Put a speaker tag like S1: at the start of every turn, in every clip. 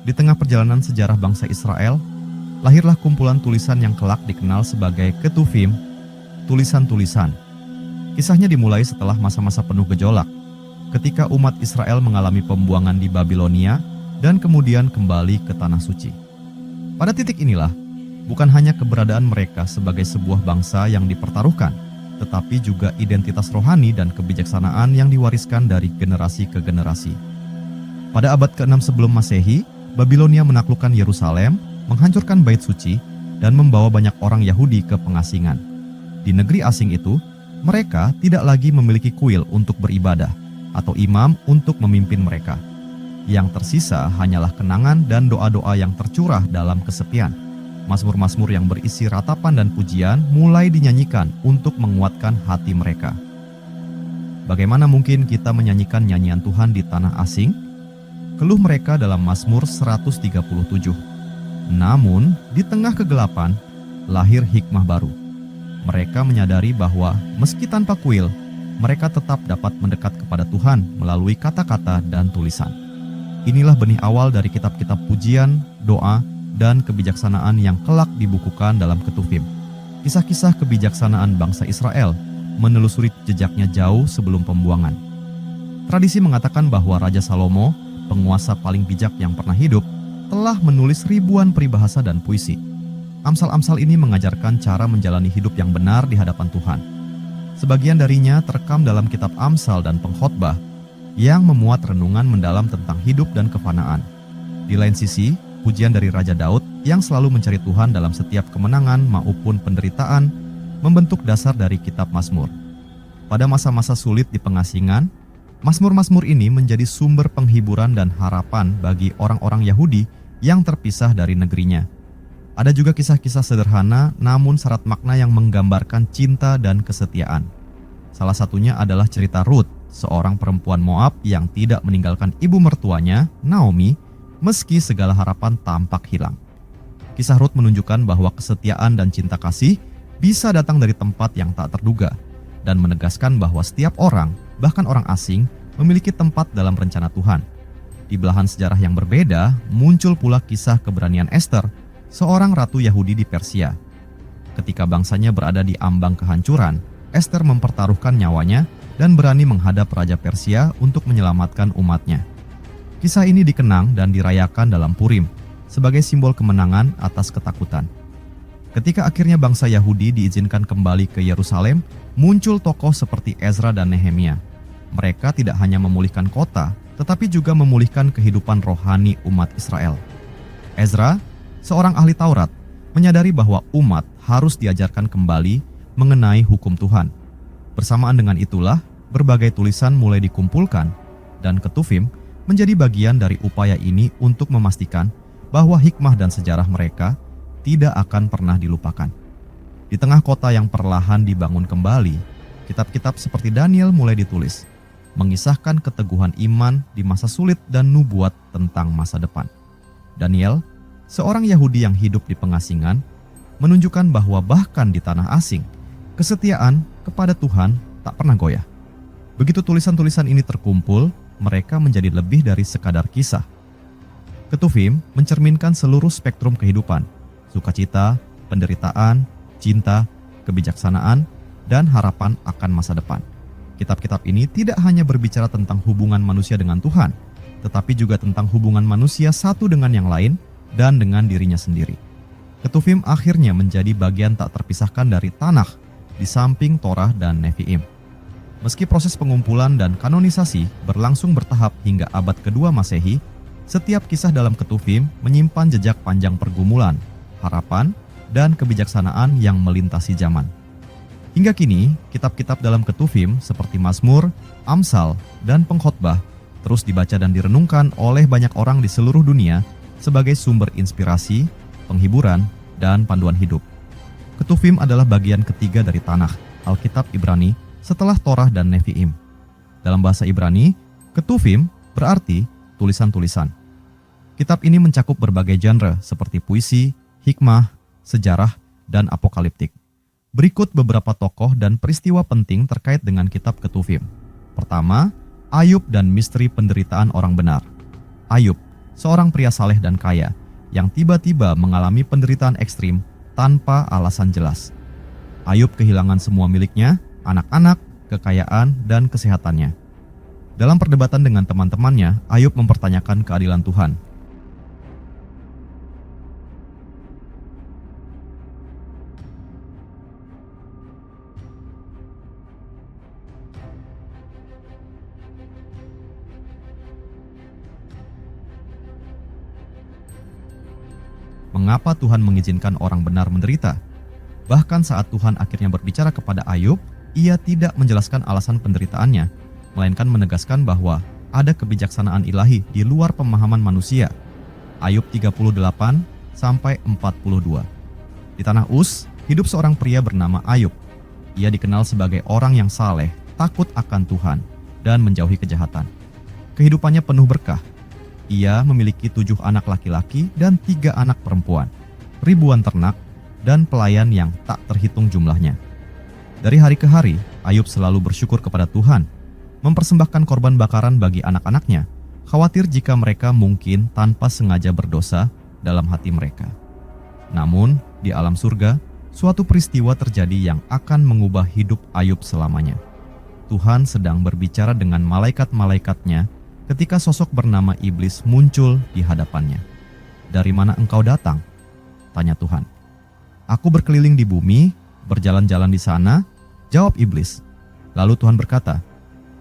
S1: Di tengah perjalanan sejarah bangsa Israel, lahirlah kumpulan tulisan yang kelak dikenal sebagai Ketuvim, tulisan-tulisan. Kisahnya dimulai setelah masa-masa penuh gejolak, ketika umat Israel mengalami pembuangan di Babilonia dan kemudian kembali ke Tanah Suci. Pada titik inilah, bukan hanya keberadaan mereka sebagai sebuah bangsa yang dipertaruhkan, tetapi juga identitas rohani dan kebijaksanaan yang diwariskan dari generasi ke generasi. Pada abad ke-6 sebelum Masehi, Babilonia menaklukkan Yerusalem, menghancurkan bait suci, dan membawa banyak orang Yahudi ke pengasingan. Di negeri asing itu, mereka tidak lagi memiliki kuil untuk beribadah atau imam untuk memimpin mereka. Yang tersisa hanyalah kenangan dan doa-doa yang tercurah dalam kesepian. Mazmur-mazmur yang berisi ratapan dan pujian mulai dinyanyikan untuk menguatkan hati mereka. Bagaimana mungkin kita menyanyikan nyanyian Tuhan di tanah asing? Keluh mereka dalam Mazmur 137. Namun, di tengah kegelapan, lahir hikmah baru. Mereka menyadari bahwa meski tanpa kuil, mereka tetap dapat mendekat kepada Tuhan melalui kata-kata dan tulisan. Inilah benih awal dari kitab-kitab pujian, doa, dan kebijaksanaan yang kelak dibukukan dalam Ketuvim. Kisah-kisah kebijaksanaan bangsa Israel menelusuri jejaknya jauh sebelum pembuangan. Tradisi mengatakan bahwa Raja Salomo, penguasa paling bijak yang pernah hidup, telah menulis ribuan peribahasa dan puisi. Amsal-amsal ini mengajarkan cara menjalani hidup yang benar di hadapan Tuhan. Sebagian darinya terekam dalam kitab Amsal dan Pengkhotbah yang memuat renungan mendalam tentang hidup dan kefanaan. Di lain sisi, pujian dari Raja Daud yang selalu mencari Tuhan dalam setiap kemenangan maupun penderitaan membentuk dasar dari kitab Mazmur. Pada masa-masa sulit di pengasingan, Mazmur-mazmur ini menjadi sumber penghiburan dan harapan bagi orang-orang Yahudi yang terpisah dari negerinya. Ada juga kisah-kisah sederhana namun syarat makna yang menggambarkan cinta dan kesetiaan. Salah satunya adalah cerita Ruth, seorang perempuan Moab yang tidak meninggalkan ibu mertuanya, Naomi, meski segala harapan tampak hilang. Kisah Ruth menunjukkan bahwa kesetiaan dan cinta kasih bisa datang dari tempat yang tak terduga, dan menegaskan bahwa setiap orang, bahkan orang asing, memiliki tempat dalam rencana Tuhan. Di belahan sejarah yang berbeda, muncul pula kisah keberanian Ester, seorang ratu Yahudi di Persia. Ketika bangsanya berada di ambang kehancuran, Ester mempertaruhkan nyawanya dan berani menghadap Raja Persia untuk menyelamatkan umatnya. Kisah ini dikenang dan dirayakan dalam Purim sebagai simbol kemenangan atas ketakutan. Ketika akhirnya bangsa Yahudi diizinkan kembali ke Yerusalem, muncul tokoh seperti Ezra dan Nehemia. Mereka tidak hanya memulihkan kota, tetapi juga memulihkan kehidupan rohani umat Israel. Ezra, seorang ahli Taurat, menyadari bahwa umat harus diajarkan kembali mengenai hukum Tuhan. Bersamaan dengan itulah, berbagai tulisan mulai dikumpulkan, dan Ketuvim menjadi bagian dari upaya ini untuk memastikan bahwa hikmah dan sejarah mereka tidak akan pernah dilupakan. Di tengah kota yang perlahan dibangun kembali, kitab-kitab seperti Daniel mulai ditulis, mengisahkan keteguhan iman di masa sulit dan nubuat tentang masa depan. Daniel, seorang Yahudi yang hidup di pengasingan, menunjukkan bahwa bahkan di tanah asing, kesetiaan kepada Tuhan tak pernah goyah. Begitu tulisan-tulisan ini terkumpul, mereka menjadi lebih dari sekadar kisah. Ketuvim mencerminkan seluruh spektrum kehidupan, sukacita, penderitaan, cinta, kebijaksanaan, dan harapan akan masa depan. Kitab-kitab ini tidak hanya berbicara tentang hubungan manusia dengan Tuhan, tetapi juga tentang hubungan manusia satu dengan yang lain dan dengan dirinya sendiri. Ketuvim akhirnya menjadi bagian tak terpisahkan dari Tanakh di samping Torah dan Nevi'im. Meski proses pengumpulan dan kanonisasi berlangsung bertahap hingga abad kedua Masehi, setiap kisah dalam Ketuvim menyimpan jejak panjang pergumulan, harapan, dan kebijaksanaan yang melintasi zaman. Hingga kini, kitab-kitab dalam Ketuvim seperti Mazmur, Amsal, dan Pengkhotbah terus dibaca dan direnungkan oleh banyak orang di seluruh dunia sebagai sumber inspirasi, penghiburan, dan panduan hidup. Ketuvim adalah bagian ketiga dari Tanakh, Alkitab Ibrani, setelah Torah dan Nevi'im. Dalam bahasa Ibrani, Ketuvim berarti tulisan-tulisan. Kitab ini mencakup berbagai genre seperti puisi, hikmah, sejarah, dan apokaliptik. Berikut beberapa tokoh dan peristiwa penting terkait dengan kitab Ketuvim. Pertama, Ayub dan misteri penderitaan orang benar. Ayub, seorang pria saleh dan kaya yang tiba-tiba mengalami penderitaan ekstrim tanpa alasan jelas. Ayub kehilangan semua miliknya, anak-anak, kekayaan, dan kesehatannya. Dalam perdebatan dengan teman-temannya, Ayub mempertanyakan keadilan Tuhan. Mengapa Tuhan mengizinkan orang benar menderita? Bahkan saat Tuhan akhirnya berbicara kepada Ayub, ia tidak menjelaskan alasan penderitaannya, melainkan menegaskan bahwa ada kebijaksanaan ilahi di luar pemahaman manusia. Ayub 38-42. Di tanah Uz, hidup seorang pria bernama Ayub. Ia dikenal sebagai orang yang saleh, takut akan Tuhan, dan menjauhi kejahatan. Kehidupannya penuh berkah. Ia memiliki 7 anak laki-laki dan 3 anak perempuan, ribuan ternak, dan pelayan yang tak terhitung jumlahnya. Dari hari ke hari, Ayub selalu bersyukur kepada Tuhan, mempersembahkan korban bakaran bagi anak-anaknya, khawatir jika mereka mungkin tanpa sengaja berdosa dalam hati mereka. Namun, di alam surga, suatu peristiwa terjadi yang akan mengubah hidup Ayub selamanya. Tuhan sedang berbicara dengan malaikat-malaikatnya ketika sosok bernama Iblis muncul di hadapannya. "Dari mana engkau datang?" tanya Tuhan. "Aku berkeliling di bumi, berjalan-jalan di sana," jawab Iblis. Lalu Tuhan berkata,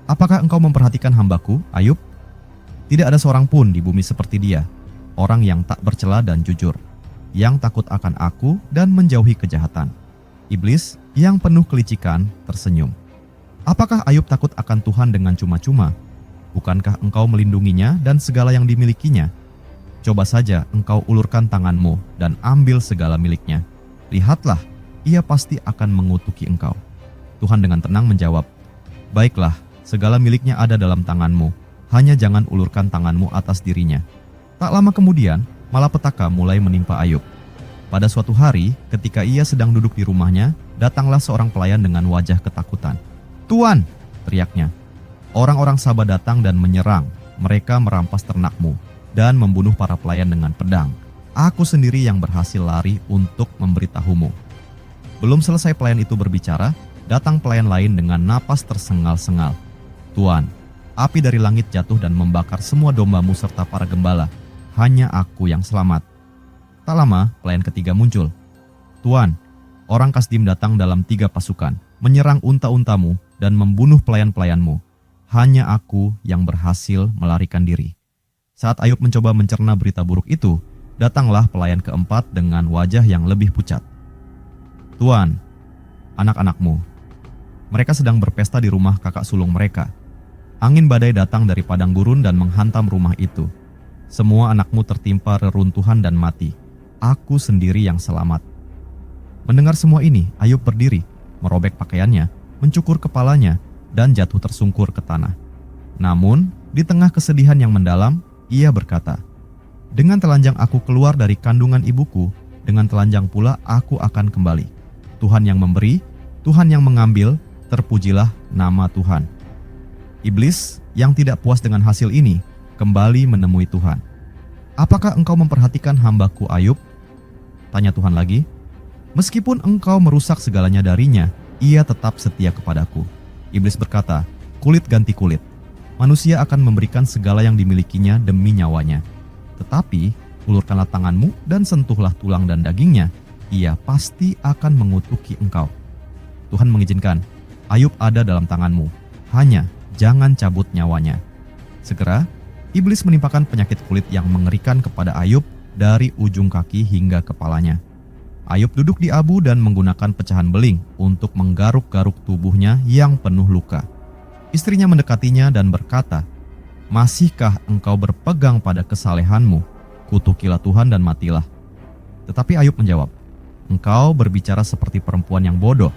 S1: "Apakah engkau memperhatikan hambaku, Ayub? Tidak ada seorang pun di bumi seperti dia, orang yang tak bercela dan jujur, yang takut akan aku dan menjauhi kejahatan." Iblis yang penuh kelicikan tersenyum. "Apakah Ayub takut akan Tuhan dengan cuma-cuma? Bukankah engkau melindunginya dan segala yang dimilikinya? Coba saja engkau ulurkan tanganmu dan ambil segala miliknya. Lihatlah, ia pasti akan mengutuki engkau." Tuhan dengan tenang menjawab, "Baiklah, segala miliknya ada dalam tanganmu, hanya jangan ulurkan tanganmu atas dirinya." Tak lama kemudian, malapetaka mulai menimpa Ayub. Pada suatu hari, ketika ia sedang duduk di rumahnya, datanglah seorang pelayan dengan wajah ketakutan. "Tuan!" teriaknya. "Orang-orang Saba datang dan menyerang. Mereka merampas ternakmu dan membunuh para pelayan dengan pedang. Aku sendiri yang berhasil lari untuk memberitahumu." Belum selesai pelayan itu berbicara, datang pelayan lain dengan napas tersengal-sengal. "Tuan, api dari langit jatuh dan membakar semua dombamu serta para gembala. Hanya aku yang selamat." Tak lama, pelayan ketiga muncul. "Tuan, orang Kasdim datang dalam 3 pasukan, menyerang unta-untamu dan membunuh pelayan-pelayanmu. Hanya aku yang berhasil melarikan diri." Saat Ayub mencoba mencerna berita buruk itu, datanglah pelayan keempat dengan wajah yang lebih pucat. "Tuan, anak-anakmu. Mereka sedang berpesta di rumah kakak sulung mereka. Angin badai datang dari padang gurun dan menghantam rumah itu. Semua anakmu tertimpa reruntuhan dan mati. Aku sendiri yang selamat." Mendengar semua ini, Ayub berdiri, merobek pakaiannya, mencukur kepalanya, dan jatuh tersungkur ke tanah. Namun, di tengah kesedihan yang mendalam, ia berkata, "Dengan telanjang aku keluar dari kandungan ibuku, dengan telanjang pula aku akan kembali. Tuhan yang memberi, Tuhan yang mengambil, terpujilah nama Tuhan." Iblis yang tidak puas dengan hasil ini, kembali menemui Tuhan. "Apakah engkau memperhatikan hambaku Ayub?" tanya Tuhan lagi. "Meskipun engkau merusak segalanya darinya, ia tetap setia kepadaku." Iblis berkata, "Kulit ganti kulit. Manusia akan memberikan segala yang dimilikinya demi nyawanya. Tetapi, ulurkanlah tanganmu dan sentuhlah tulang dan dagingnya. Ia pasti akan mengutuki engkau." Tuhan mengizinkan, "Ayub ada dalam tanganmu. Hanya jangan cabut nyawanya." Segera, iblis menimpakan penyakit kulit yang mengerikan kepada Ayub dari ujung kaki hingga kepalanya. Ayub duduk di abu dan menggunakan pecahan beling untuk menggaruk-garuk tubuhnya yang penuh luka. Istrinya mendekatinya dan berkata, "Masihkah engkau berpegang pada kesalehanmu? Kutukilah Tuhan dan matilah." Tetapi Ayub menjawab, "Engkau berbicara seperti perempuan yang bodoh.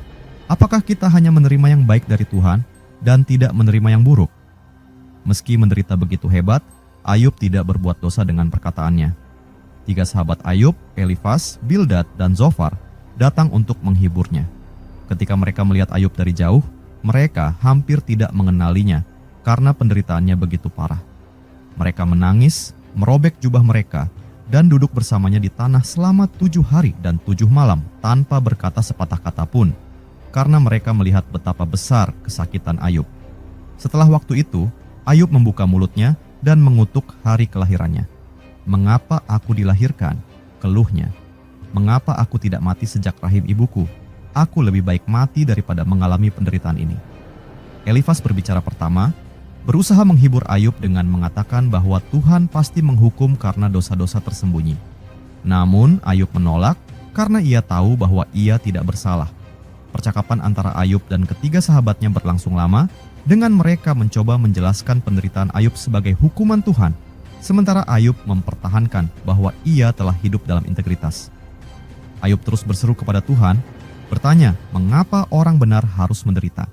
S1: Apakah kita hanya menerima yang baik dari Tuhan dan tidak menerima yang buruk?" Meski menderita begitu hebat, Ayub tidak berbuat dosa dengan perkataannya. 3 sahabat Ayub, Elifas, Bildad, dan Zofar datang untuk menghiburnya. Ketika mereka melihat Ayub dari jauh, mereka hampir tidak mengenalinya karena penderitaannya begitu parah. Mereka menangis, merobek jubah mereka, dan duduk bersamanya di tanah selama 7 hari dan 7 malam tanpa berkata sepatah kata pun, karena mereka melihat betapa besar kesakitan Ayub. Setelah waktu itu, Ayub membuka mulutnya dan mengutuk hari kelahirannya. "Mengapa aku dilahirkan?" keluhnya. "Mengapa aku tidak mati sejak rahim ibuku? Aku lebih baik mati daripada mengalami penderitaan ini." Elifas berbicara pertama, berusaha menghibur Ayub dengan mengatakan bahwa Tuhan pasti menghukum karena dosa-dosa tersembunyi. Namun Ayub menolak karena ia tahu bahwa ia tidak bersalah. Percakapan antara Ayub dan ketiga sahabatnya berlangsung lama dengan mereka mencoba menjelaskan penderitaan Ayub sebagai hukuman Tuhan, sementara Ayub mempertahankan bahwa ia telah hidup dalam integritas. Ayub terus berseru kepada Tuhan, bertanya mengapa orang benar harus menderita.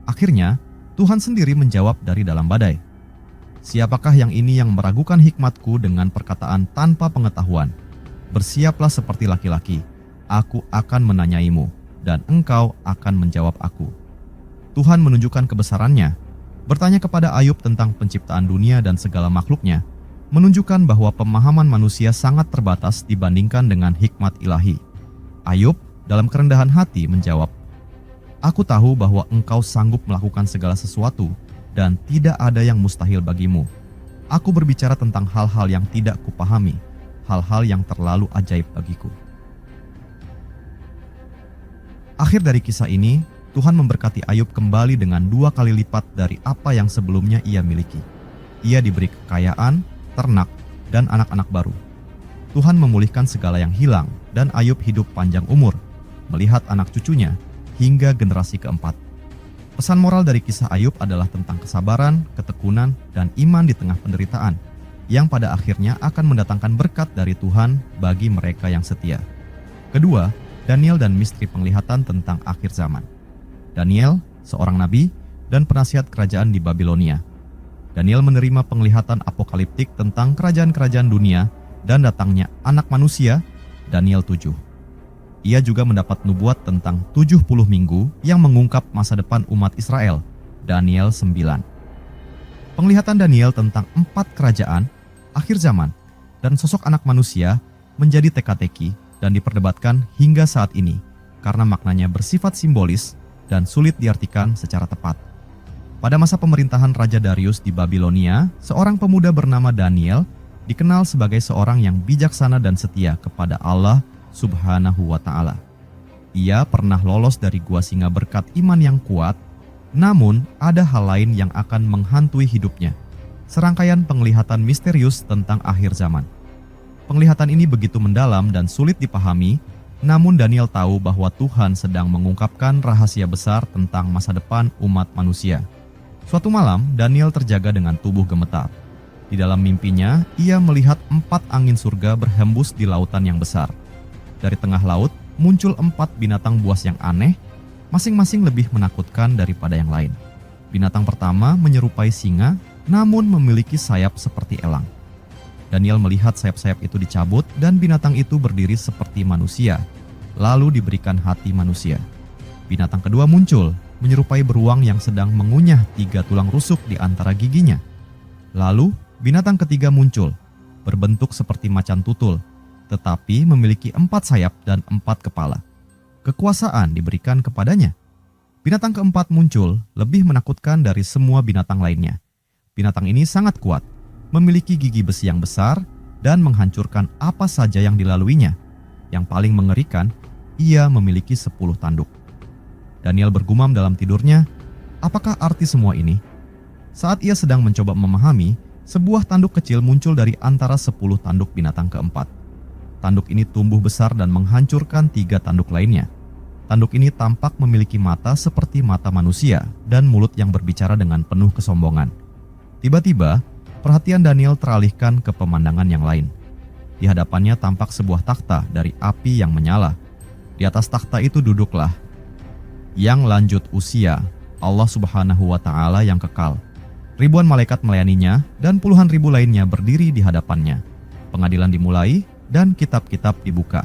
S1: Akhirnya, Tuhan sendiri menjawab dari dalam badai. "Siapakah yang ini yang meragukan hikmatku dengan perkataan tanpa pengetahuan? Bersiaplah seperti laki-laki, aku akan menanyaimu, dan engkau akan menjawab aku." Tuhan menunjukkan kebesarannya, bertanya kepada Ayub tentang penciptaan dunia dan segala makhluknya, menunjukkan bahwa pemahaman manusia sangat terbatas dibandingkan dengan hikmat ilahi. Ayub dalam kerendahan hati menjawab, "Aku tahu bahwa engkau sanggup melakukan segala sesuatu dan tidak ada yang mustahil bagimu. Aku berbicara tentang hal-hal yang tidak kupahami, hal-hal yang terlalu ajaib bagiku." Akhir dari kisah ini, Tuhan memberkati Ayub kembali dengan 2 kali lipat dari apa yang sebelumnya ia miliki. Ia diberi kekayaan, ternak, dan anak-anak baru. Tuhan memulihkan segala yang hilang dan Ayub hidup panjang umur, melihat anak cucunya hingga generasi keempat. Pesan moral dari kisah Ayub adalah tentang kesabaran, ketekunan, dan iman di tengah penderitaan, yang pada akhirnya akan mendatangkan berkat dari Tuhan bagi mereka yang setia. Kedua, Daniel dan misteri penglihatan tentang akhir zaman. Daniel, seorang nabi dan penasihat kerajaan di Babilonia. Daniel menerima penglihatan apokaliptik tentang kerajaan-kerajaan dunia dan datangnya anak manusia, Daniel 7. Ia juga mendapat nubuat tentang 70 minggu yang mengungkap masa depan umat Israel, Daniel 9. Penglihatan Daniel tentang 4 kerajaan, akhir zaman, dan sosok anak manusia menjadi teka-teki dan diperdebatkan hingga saat ini karena maknanya bersifat simbolis dan sulit diartikan secara tepat. Pada masa pemerintahan Raja Darius di Babilonia, seorang pemuda bernama Daniel dikenal sebagai seorang yang bijaksana dan setia kepada Allah Subhanahu wa Ta'ala. Ia pernah lolos dari gua singa berkat iman yang kuat, namun ada hal lain yang akan menghantui hidupnya. Serangkaian penglihatan misterius tentang akhir zaman. Penglihatan ini begitu mendalam dan sulit dipahami, namun Daniel tahu bahwa Tuhan sedang mengungkapkan rahasia besar tentang masa depan umat manusia. Suatu malam, Daniel terjaga dengan tubuh gemetar. Di dalam mimpinya, ia melihat 4 angin surga berhembus di lautan yang besar. Dari tengah laut, muncul 4 binatang buas yang aneh, masing-masing lebih menakutkan daripada yang lain. Binatang pertama menyerupai singa, namun memiliki sayap seperti elang. Daniel melihat sayap-sayap itu dicabut dan binatang itu berdiri seperti manusia, lalu diberikan hati manusia. Binatang kedua muncul, menyerupai beruang yang sedang mengunyah 3 tulang rusuk di antara giginya. Lalu, binatang ketiga muncul, berbentuk seperti macan tutul, tetapi memiliki 4 sayap dan 4 kepala. Kekuasaan diberikan kepadanya. Binatang keempat muncul, lebih menakutkan dari semua binatang lainnya. Binatang ini sangat kuat, memiliki gigi besi yang besar, dan menghancurkan apa saja yang dilaluinya. Yang paling mengerikan, ia memiliki 10 tanduk. Daniel bergumam dalam tidurnya, apakah arti semua ini? Saat ia sedang mencoba memahami, sebuah tanduk kecil muncul dari antara 10 tanduk binatang keempat. Tanduk ini tumbuh besar dan menghancurkan 3 tanduk lainnya. Tanduk ini tampak memiliki mata seperti mata manusia dan mulut yang berbicara dengan penuh kesombongan. Tiba-tiba, perhatian Daniel teralihkan ke pemandangan yang lain. Di hadapannya tampak sebuah takhta dari api yang menyala. Di atas takhta itu duduklah yang lanjut usia, Allah Subhanahu wa Ta'ala yang kekal. Ribuan malaikat melayaninya dan puluhan ribu lainnya berdiri di hadapannya. Pengadilan dimulai dan kitab-kitab dibuka.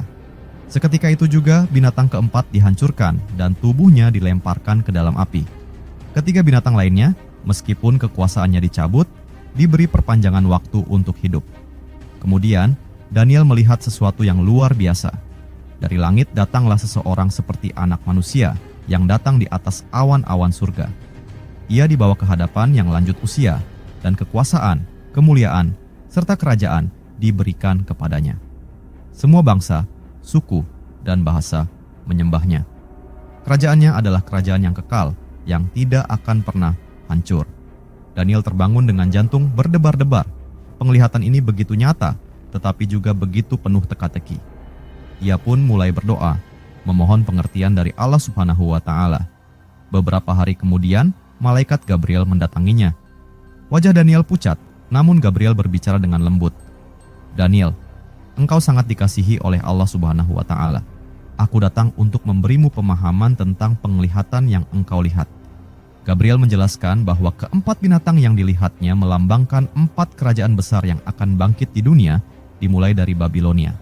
S1: Seketika itu juga binatang keempat dihancurkan dan tubuhnya dilemparkan ke dalam api. Ketiga binatang lainnya, meskipun kekuasaannya dicabut, diberi perpanjangan waktu untuk hidup. Kemudian, Daniel melihat sesuatu yang luar biasa. Dari langit datanglah seseorang seperti anak manusia yang datang di atas awan-awan surga. Ia dibawa ke hadapan yang lanjut usia, dan kekuasaan, kemuliaan, serta kerajaan diberikan kepadanya. Semua bangsa, suku, dan bahasa menyembahnya. Kerajaannya adalah kerajaan yang kekal, yang tidak akan pernah hancur. Daniel terbangun dengan jantung berdebar-debar. Penglihatan ini begitu nyata, tetapi juga begitu penuh teka-teki. Ia pun mulai berdoa, memohon pengertian dari Allah Subhanahu wa Ta'ala. Beberapa hari kemudian, malaikat Gabriel mendatanginya. Wajah Daniel pucat, namun Gabriel berbicara dengan lembut. "Daniel, engkau sangat dikasihi oleh Allah Subhanahu wa Ta'ala. Aku datang untuk memberimu pemahaman tentang penglihatan yang engkau lihat." Gabriel menjelaskan bahwa keempat binatang yang dilihatnya melambangkan 4 kerajaan besar yang akan bangkit di dunia, dimulai dari Babilonia.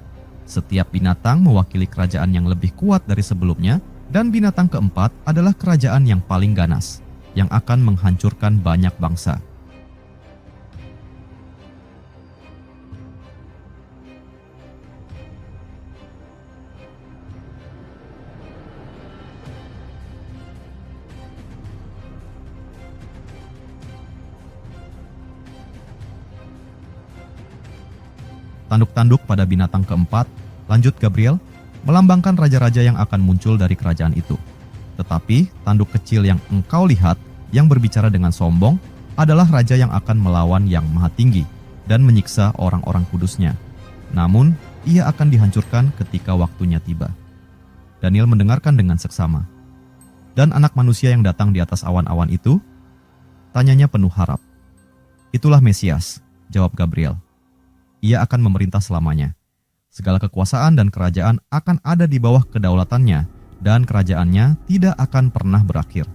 S1: Setiap binatang mewakili kerajaan yang lebih kuat dari sebelumnya, dan binatang keempat adalah kerajaan yang paling ganas, yang akan menghancurkan banyak bangsa. Tanduk-tanduk pada binatang keempat, lanjut Gabriel, melambangkan raja-raja yang akan muncul dari kerajaan itu. Tetapi tanduk kecil yang engkau lihat, yang berbicara dengan sombong, adalah raja yang akan melawan yang maha tinggi dan menyiksa orang-orang kudusnya. Namun, ia akan dihancurkan ketika waktunya tiba. Daniel mendengarkan dengan seksama. "Dan anak manusia yang datang di atas awan-awan itu?" tanyanya penuh harap. "Itulah Mesias," jawab Gabriel. "Ia akan memerintah selamanya. Segala kekuasaan dan kerajaan akan ada di bawah kedaulatannya, dan kerajaannya tidak akan pernah berakhir."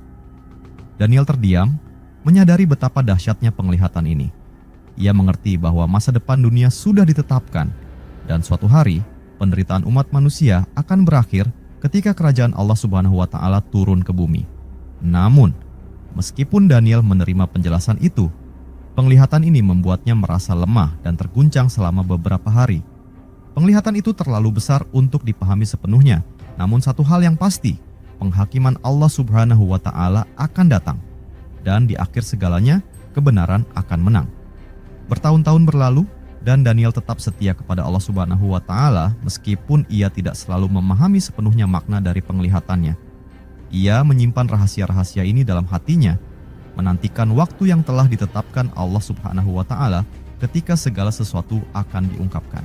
S1: Daniel terdiam, menyadari betapa dahsyatnya penglihatan ini. Ia mengerti bahwa masa depan dunia sudah ditetapkan, dan suatu hari penderitaan umat manusia akan berakhir ketika kerajaan Allah Subhanahu wa Ta'ala turun ke bumi. Namun, meskipun Daniel menerima penjelasan itu, penglihatan ini membuatnya merasa lemah dan terguncang selama beberapa hari. Penglihatan itu terlalu besar untuk dipahami sepenuhnya, namun satu hal yang pasti, penghakiman Allah Subhanahu wa Ta'ala akan datang, dan di akhir segalanya, kebenaran akan menang. Bertahun-tahun berlalu, dan Daniel tetap setia kepada Allah Subhanahu wa Ta'ala meskipun ia tidak selalu memahami sepenuhnya makna dari penglihatannya. Ia menyimpan rahasia-rahasia ini dalam hatinya, menantikan waktu yang telah ditetapkan Allah Subhanahu wa Ta'ala ketika segala sesuatu akan diungkapkan.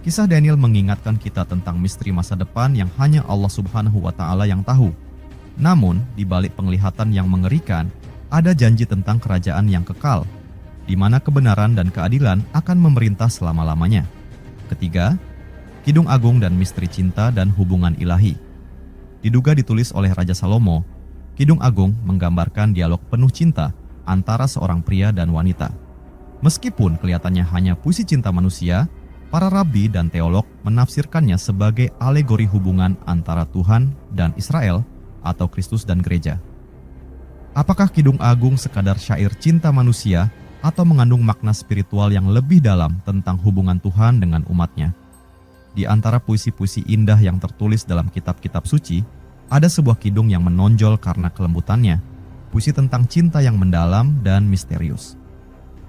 S1: Kisah Daniel mengingatkan kita tentang misteri masa depan yang hanya Allah Subhanahu wa Ta'ala yang tahu. Namun, di balik penglihatan yang mengerikan, ada janji tentang kerajaan yang kekal, di mana kebenaran dan keadilan akan memerintah selama-lamanya. Ketiga, Kidung Agung dan Misteri Cinta dan Hubungan Ilahi. Diduga ditulis oleh Raja Salomo, Kidung Agung menggambarkan dialog penuh cinta antara seorang pria dan wanita. Meskipun kelihatannya hanya puisi cinta manusia, para rabi dan teolog menafsirkannya sebagai alegori hubungan antara Tuhan dan Israel atau Kristus dan gereja. Apakah Kidung Agung sekadar syair cinta manusia atau mengandung makna spiritual yang lebih dalam tentang hubungan Tuhan dengan umatnya? Di antara puisi-puisi indah yang tertulis dalam kitab-kitab suci, ada sebuah kidung yang menonjol karena kelembutannya, puisi tentang cinta yang mendalam dan misterius.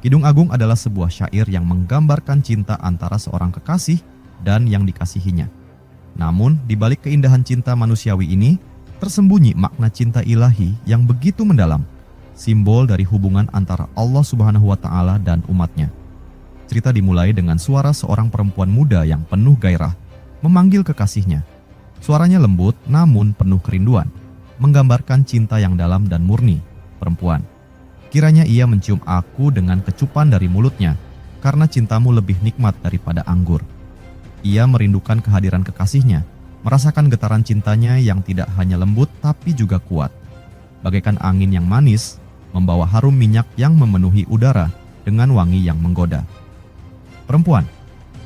S1: Kidung Agung adalah sebuah syair yang menggambarkan cinta antara seorang kekasih dan yang dikasihinya. Namun, di balik keindahan cinta manusiawi ini, tersembunyi makna cinta ilahi yang begitu mendalam, simbol dari hubungan antara Allah Subhanahu wa Ta'ala dan umatnya. Cerita dimulai dengan suara seorang perempuan muda yang penuh gairah, memanggil kekasihnya. Suaranya lembut namun penuh kerinduan, menggambarkan cinta yang dalam dan murni perempuan. Kiranya ia mencium aku dengan kecupan dari mulutnya, karena cintamu lebih nikmat daripada anggur. Ia merindukan kehadiran kekasihnya, merasakan getaran cintanya yang tidak hanya lembut tapi juga kuat. Bagaikan angin yang manis, membawa harum minyak yang memenuhi udara dengan wangi yang menggoda. Perempuan,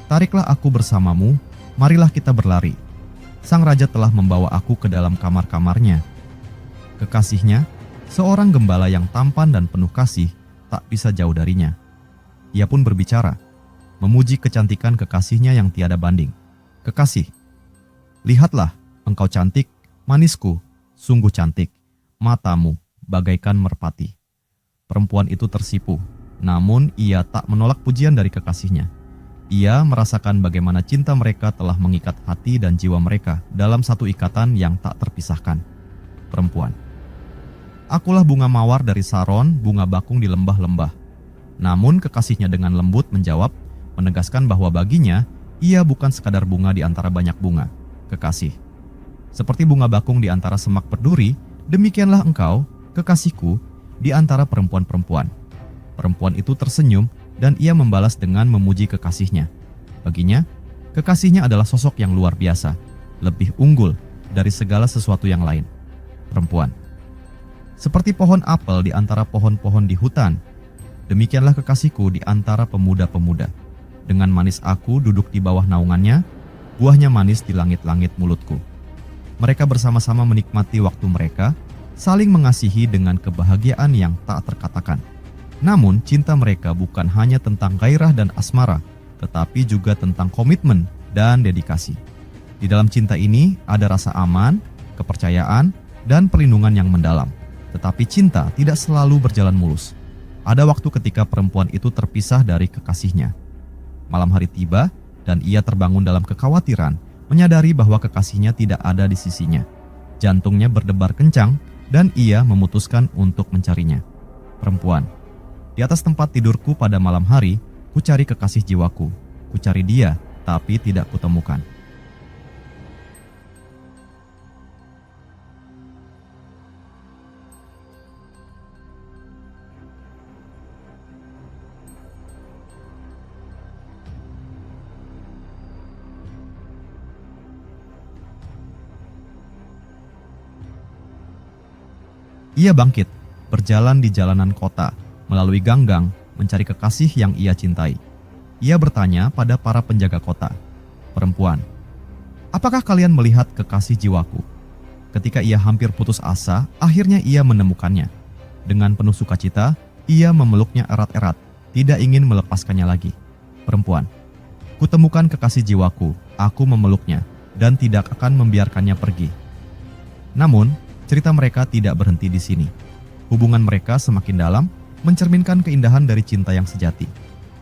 S1: tariklah aku bersamamu, marilah kita berlari. Sang raja telah membawa aku ke dalam kamar-kamarnya. Kekasihnya, seorang gembala yang tampan dan penuh kasih, tak bisa jauh darinya. Ia pun berbicara, memuji kecantikan kekasihnya yang tiada banding. Kekasih, lihatlah, engkau cantik, manisku, sungguh cantik, matamu bagaikan merpati. Perempuan itu tersipu, namun ia tak menolak pujian dari kekasihnya. Ia merasakan bagaimana cinta mereka telah mengikat hati dan jiwa mereka dalam satu ikatan yang tak terpisahkan. Perempuan, akulah bunga mawar dari Saron, bunga bakung di lembah-lembah. Namun kekasihnya dengan lembut menjawab, menegaskan bahwa baginya, ia bukan sekadar bunga di antara banyak bunga. Kekasih, seperti bunga bakung di antara semak berduri, demikianlah engkau, kekasihku, di antara perempuan-perempuan. Perempuan itu tersenyum dan ia membalas dengan memuji kekasihnya. Baginya, kekasihnya adalah sosok yang luar biasa, lebih unggul dari segala sesuatu yang lain. Perempuan, seperti pohon apel di antara pohon-pohon di hutan, demikianlah kekasihku di antara pemuda-pemuda. Dengan manis aku duduk di bawah naungannya, buahnya manis di langit-langit mulutku. Mereka bersama-sama menikmati waktu mereka, saling mengasihi dengan kebahagiaan yang tak terkatakan. Namun cinta mereka bukan hanya tentang gairah dan asmara, tetapi juga tentang komitmen dan dedikasi. Di dalam cinta ini ada rasa aman, kepercayaan, dan perlindungan yang mendalam. Tetapi cinta tidak selalu berjalan mulus. Ada waktu ketika perempuan itu terpisah dari kekasihnya. Malam hari tiba dan ia terbangun dalam kekhawatiran, menyadari bahwa kekasihnya tidak ada di sisinya. Jantungnya berdebar kencang dan ia memutuskan untuk mencarinya. Perempuan, di atas tempat tidurku pada malam hari, ku cari kekasih jiwaku. Ku cari dia, tapi tidak kutemukan. Ia bangkit, berjalan di jalanan kota, melalui gang-gang, mencari kekasih yang ia cintai. Ia bertanya pada para penjaga kota, "Perempuan, apakah kalian melihat kekasih jiwaku?" Ketika ia hampir putus asa, akhirnya ia menemukannya. Dengan penuh sukacita, ia memeluknya erat-erat, tidak ingin melepaskannya lagi. "Perempuan, kutemukan kekasih jiwaku, aku memeluknya, dan tidak akan membiarkannya pergi." Namun, cerita mereka tidak berhenti di sini. Hubungan mereka semakin dalam, mencerminkan keindahan dari cinta yang sejati.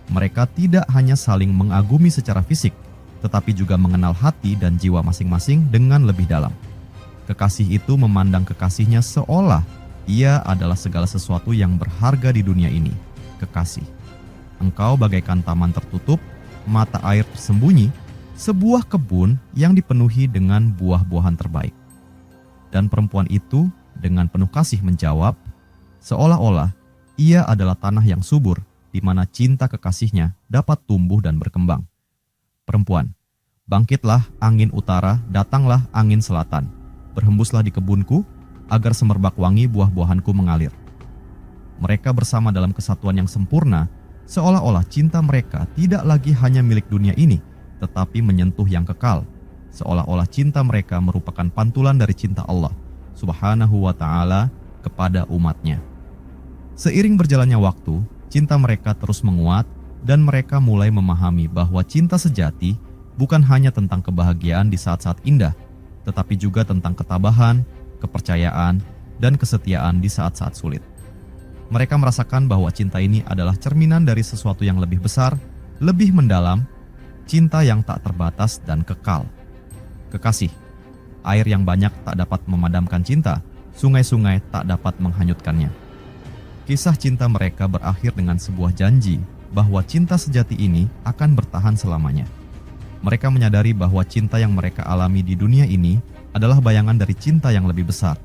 S1: Mereka tidak hanya saling mengagumi secara fisik, tetapi juga mengenal hati dan jiwa masing-masing dengan lebih dalam. Kekasih itu memandang kekasihnya seolah ia adalah segala sesuatu yang berharga di dunia ini. Kekasih, engkau bagaikan taman tertutup, mata air tersembunyi, sebuah kebun yang dipenuhi dengan buah-buahan terbaik. Dan perempuan itu dengan penuh kasih menjawab, seolah-olah ia adalah tanah yang subur di mana cinta kekasihnya dapat tumbuh dan berkembang. Perempuan, bangkitlah angin utara, datanglah angin selatan. Berhembuslah di kebunku agar semerbak wangi buah-buahanku mengalir. Mereka bersama dalam kesatuan yang sempurna, seolah-olah cinta mereka tidak lagi hanya milik dunia ini, tetapi menyentuh yang kekal. Seolah-olah cinta mereka merupakan pantulan dari cinta Allah Subhanahu wa Ta'ala kepada umatnya. Seiring berjalannya waktu, cinta mereka terus menguat dan mereka mulai memahami bahwa cinta sejati bukan hanya tentang kebahagiaan di saat-saat indah, tetapi juga tentang ketabahan, kepercayaan, dan kesetiaan di saat-saat sulit. Mereka merasakan bahwa cinta ini adalah cerminan dari sesuatu yang lebih besar, lebih mendalam, cinta yang tak terbatas dan kekal. Kekasih, air yang banyak tak dapat memadamkan cinta, sungai-sungai tak dapat menghanyutkannya. Kisah cinta mereka berakhir dengan sebuah janji bahwa cinta sejati ini akan bertahan selamanya. Mereka menyadari bahwa cinta yang mereka alami di dunia ini adalah bayangan dari cinta yang lebih besar,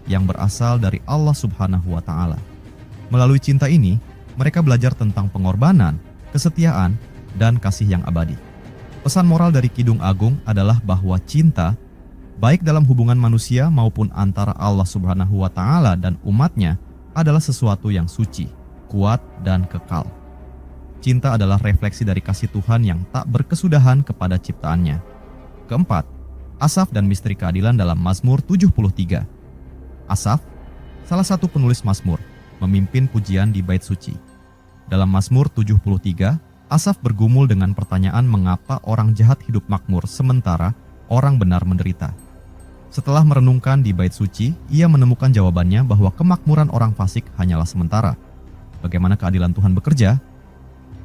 S1: yang berasal dari Allah Subhanahu wa Ta'ala. Melalui cinta ini, mereka belajar tentang pengorbanan, kesetiaan, dan kasih yang abadi. Pesan moral dari Kidung Agung adalah bahwa cinta, baik dalam hubungan manusia maupun antara Allah Subhanahu wa Ta'ala dan umatnya, adalah sesuatu yang suci, kuat, dan kekal. Cinta adalah refleksi dari kasih Tuhan yang tak berkesudahan kepada ciptaannya. Keempat, Asaf dan misteri keadilan dalam Mazmur 73. Asaf, salah satu penulis Mazmur, memimpin pujian di bait suci. Dalam Mazmur 73, Asaf bergumul dengan pertanyaan mengapa orang jahat hidup makmur sementara orang benar menderita. Setelah merenungkan di bait suci, ia menemukan jawabannya bahwa kemakmuran orang fasik hanyalah sementara. Bagaimana keadilan Tuhan bekerja?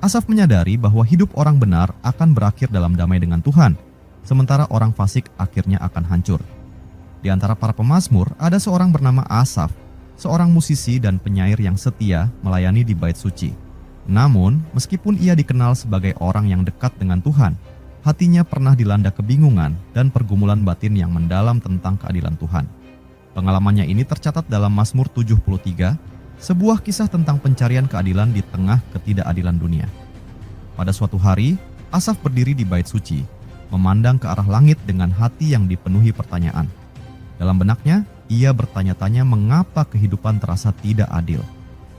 S1: Asaf menyadari bahwa hidup orang benar akan berakhir dalam damai dengan Tuhan, sementara orang fasik akhirnya akan hancur. Di antara para pemazmur, ada seorang bernama Asaf, seorang musisi dan penyair yang setia melayani di bait suci. Namun, meskipun ia dikenal sebagai orang yang dekat dengan Tuhan, hatinya pernah dilanda kebingungan dan pergumulan batin yang mendalam tentang keadilan Tuhan. Pengalamannya ini tercatat dalam Mazmur 73, sebuah kisah tentang pencarian keadilan di tengah ketidakadilan dunia. Pada suatu hari, Asaf berdiri di bait suci, memandang ke arah langit dengan hati yang dipenuhi pertanyaan. Dalam benaknya, ia bertanya-tanya mengapa kehidupan terasa tidak adil.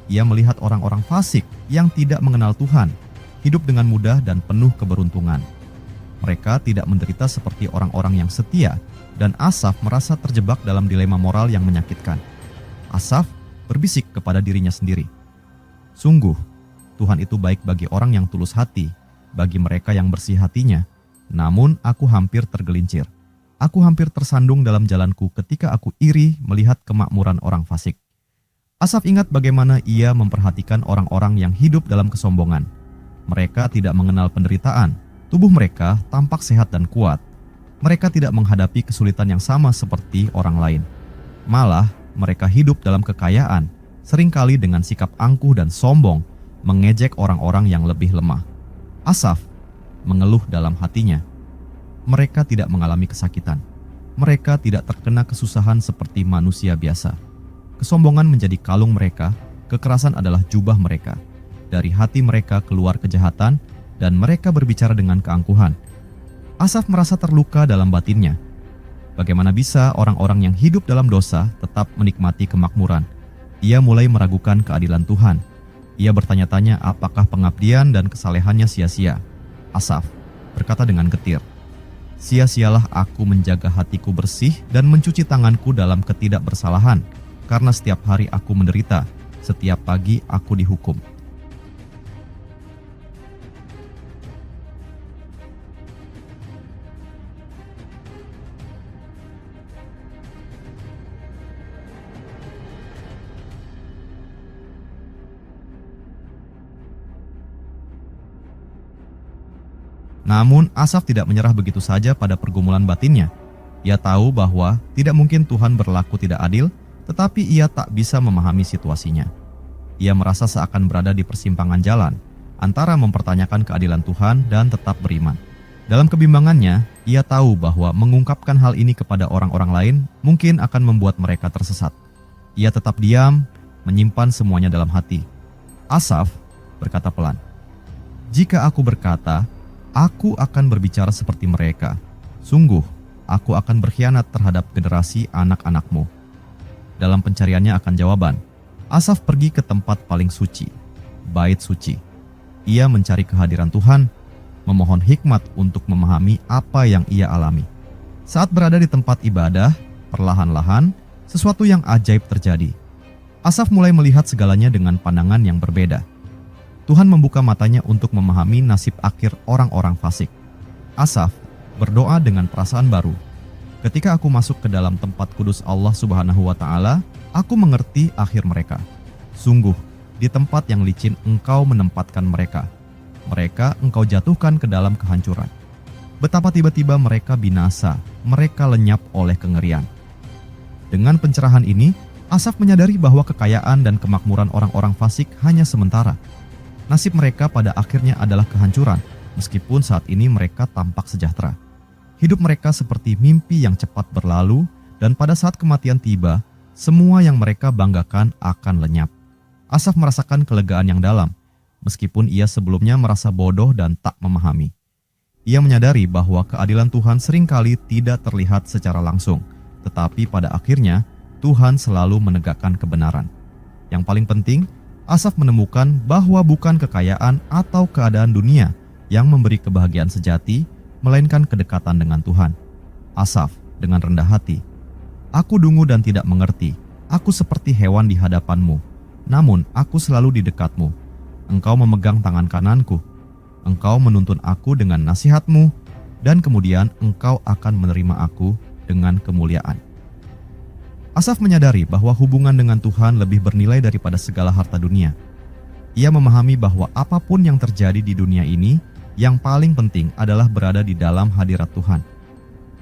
S1: Ia melihat orang-orang fasik yang tidak mengenal Tuhan, hidup dengan mudah dan penuh keberuntungan. Mereka tidak menderita seperti orang-orang yang setia, dan Asaf merasa terjebak dalam dilema moral yang menyakitkan. Asaf berbisik kepada dirinya sendiri, "Sungguh, Tuhan itu baik bagi orang yang tulus hati, bagi mereka yang bersih hatinya. Namun aku hampir tergelincir. Aku hampir tersandung dalam jalanku ketika aku iri melihat kemakmuran orang fasik." Asaf ingat bagaimana ia memperhatikan orang-orang yang hidup dalam kesombongan. Mereka tidak mengenal penderitaan, tubuh mereka tampak sehat dan kuat. Mereka tidak menghadapi kesulitan yang sama seperti orang lain. Malah, mereka hidup dalam kekayaan, seringkali dengan sikap angkuh dan sombong, mengejek orang-orang yang lebih lemah. Asaf mengeluh dalam hatinya. Mereka tidak mengalami kesakitan. Mereka tidak terkena kesusahan seperti manusia biasa. Kesombongan menjadi kalung mereka, kekerasan adalah jubah mereka. Dari hati mereka keluar kejahatan, dan mereka berbicara dengan keangkuhan. Asaf merasa terluka dalam batinnya. Bagaimana bisa orang-orang yang hidup dalam dosa tetap menikmati kemakmuran? Ia mulai meragukan keadilan Tuhan. Ia bertanya-tanya apakah pengabdian dan kesalehannya sia-sia. Asaf berkata dengan getir, "Sia-sialah aku menjaga hatiku bersih dan mencuci tanganku dalam ketidakbersalahan, karena setiap hari aku menderita, setiap pagi aku dihukum." Namun Asaf tidak menyerah begitu saja pada pergumulan batinnya. Ia tahu bahwa tidak mungkin Tuhan berlaku tidak adil, tetapi ia tak bisa memahami situasinya. Ia merasa seakan berada di persimpangan jalan, antara mempertanyakan keadilan Tuhan dan tetap beriman. Dalam kebimbangannya, ia tahu bahwa mengungkapkan hal ini kepada orang-orang lain mungkin akan membuat mereka tersesat. Ia tetap diam, menyimpan semuanya dalam hati. Asaf berkata pelan, "Jika aku berkata, aku akan berbicara seperti mereka. Sungguh, aku akan berkhianat terhadap generasi anak-anakmu." Dalam pencariannya akan jawaban, Asaf pergi ke tempat paling suci, bait suci. Ia mencari kehadiran Tuhan, memohon hikmat untuk memahami apa yang ia alami. Saat berada di tempat ibadah, perlahan-lahan, sesuatu yang ajaib terjadi. Asaf mulai melihat segalanya dengan pandangan yang berbeda. Tuhan membuka matanya untuk memahami nasib akhir orang-orang fasik. Asaf berdoa dengan perasaan baru. "Ketika aku masuk ke dalam tempat kudus Allah Subhanahu wa Ta'ala, aku mengerti akhir mereka. Sungguh, di tempat yang licin Engkau menempatkan mereka. Mereka Engkau jatuhkan ke dalam kehancuran. Betapa tiba-tiba mereka binasa, mereka lenyap oleh kengerian." Dengan pencerahan ini, Asaf menyadari bahwa kekayaan dan kemakmuran orang-orang fasik hanya sementara. Nasib mereka pada akhirnya adalah kehancuran, meskipun saat ini mereka tampak sejahtera. Hidup mereka seperti mimpi yang cepat berlalu, dan pada saat kematian tiba, semua yang mereka banggakan akan lenyap. Asaf merasakan kelegaan yang dalam, meskipun ia sebelumnya merasa bodoh dan tak memahami. Ia menyadari bahwa keadilan Tuhan seringkali tidak terlihat secara langsung, tetapi pada akhirnya Tuhan selalu menegakkan kebenaran. Yang paling penting, Asaf menemukan bahwa bukan kekayaan atau keadaan dunia yang memberi kebahagiaan sejati, melainkan kedekatan dengan Tuhan. Asaf dengan rendah hati, "Aku dungu dan tidak mengerti. Aku seperti hewan di hadapanmu. Namun aku selalu di dekatmu. Engkau memegang tangan kananku. Engkau menuntun aku dengan nasihatmu, dan kemudian engkau akan menerima aku dengan kemuliaan." Asaf menyadari bahwa hubungan dengan Tuhan lebih bernilai daripada segala harta dunia. Ia memahami bahwa apapun yang terjadi di dunia ini, yang paling penting adalah berada di dalam hadirat Tuhan.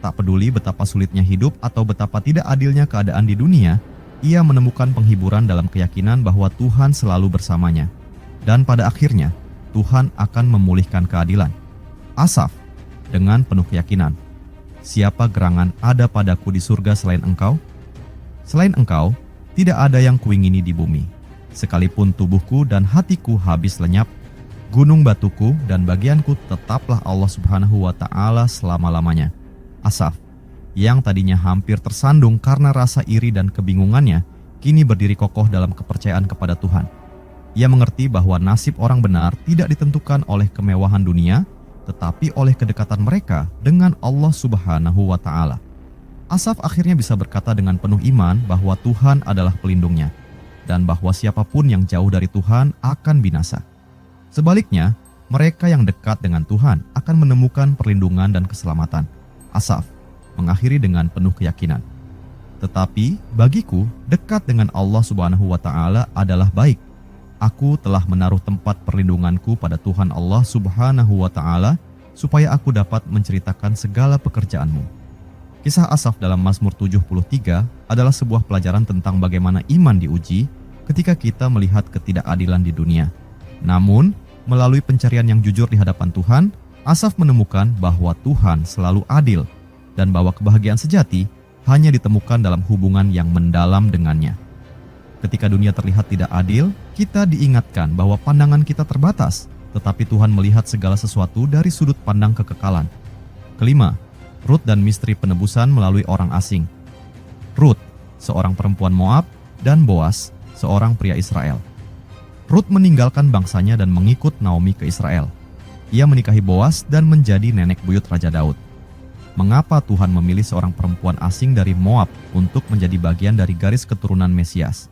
S1: Tak peduli betapa sulitnya hidup atau betapa tidak adilnya keadaan di dunia, ia menemukan penghiburan dalam keyakinan bahwa Tuhan selalu bersamanya. Dan pada akhirnya, Tuhan akan memulihkan keadilan. Asaf dengan penuh keyakinan, "Siapa gerangan ada padaku di surga selain engkau? Selain engkau, tidak ada yang kuingini di bumi. Sekalipun tubuhku dan hatiku habis lenyap, gunung batuku dan bagianku tetaplah Allah Subhanahu wa Ta'ala selama-lamanya." Asaf, yang tadinya hampir tersandung karena rasa iri dan kebingungannya, kini berdiri kokoh dalam kepercayaan kepada Tuhan. Ia mengerti bahwa nasib orang benar tidak ditentukan oleh kemewahan dunia, tetapi oleh kedekatan mereka dengan Allah Subhanahu wa Ta'ala. Asaf akhirnya bisa berkata dengan penuh iman bahwa Tuhan adalah pelindungnya, dan bahwa siapapun yang jauh dari Tuhan akan binasa. Sebaliknya, mereka yang dekat dengan Tuhan akan menemukan perlindungan dan keselamatan. Asaf mengakhiri dengan penuh keyakinan, "Tetapi bagiku, dekat dengan Allah Subhanahu wa Ta'ala adalah baik. Aku telah menaruh tempat perlindunganku pada Tuhan Allah Subhanahu wa Ta'ala, supaya aku dapat menceritakan segala pekerjaanmu." Kisah Asaf dalam Mazmur 73 adalah sebuah pelajaran tentang bagaimana iman diuji ketika kita melihat ketidakadilan di dunia. Namun, melalui pencarian yang jujur di hadapan Tuhan, Asaf menemukan bahwa Tuhan selalu adil dan bahwa kebahagiaan sejati hanya ditemukan dalam hubungan yang mendalam dengannya. Ketika dunia terlihat tidak adil, kita diingatkan bahwa pandangan kita terbatas, tetapi Tuhan melihat segala sesuatu dari sudut pandang kekekalan. Kelima, Rut dan misteri penebusan melalui orang asing. Rut, seorang perempuan Moab, dan Boas, seorang pria Israel. Rut meninggalkan bangsanya dan mengikut Naomi ke Israel. Ia menikahi Boas dan menjadi nenek buyut Raja Daud. Mengapa Tuhan memilih seorang perempuan asing dari Moab untuk menjadi bagian dari garis keturunan Mesias?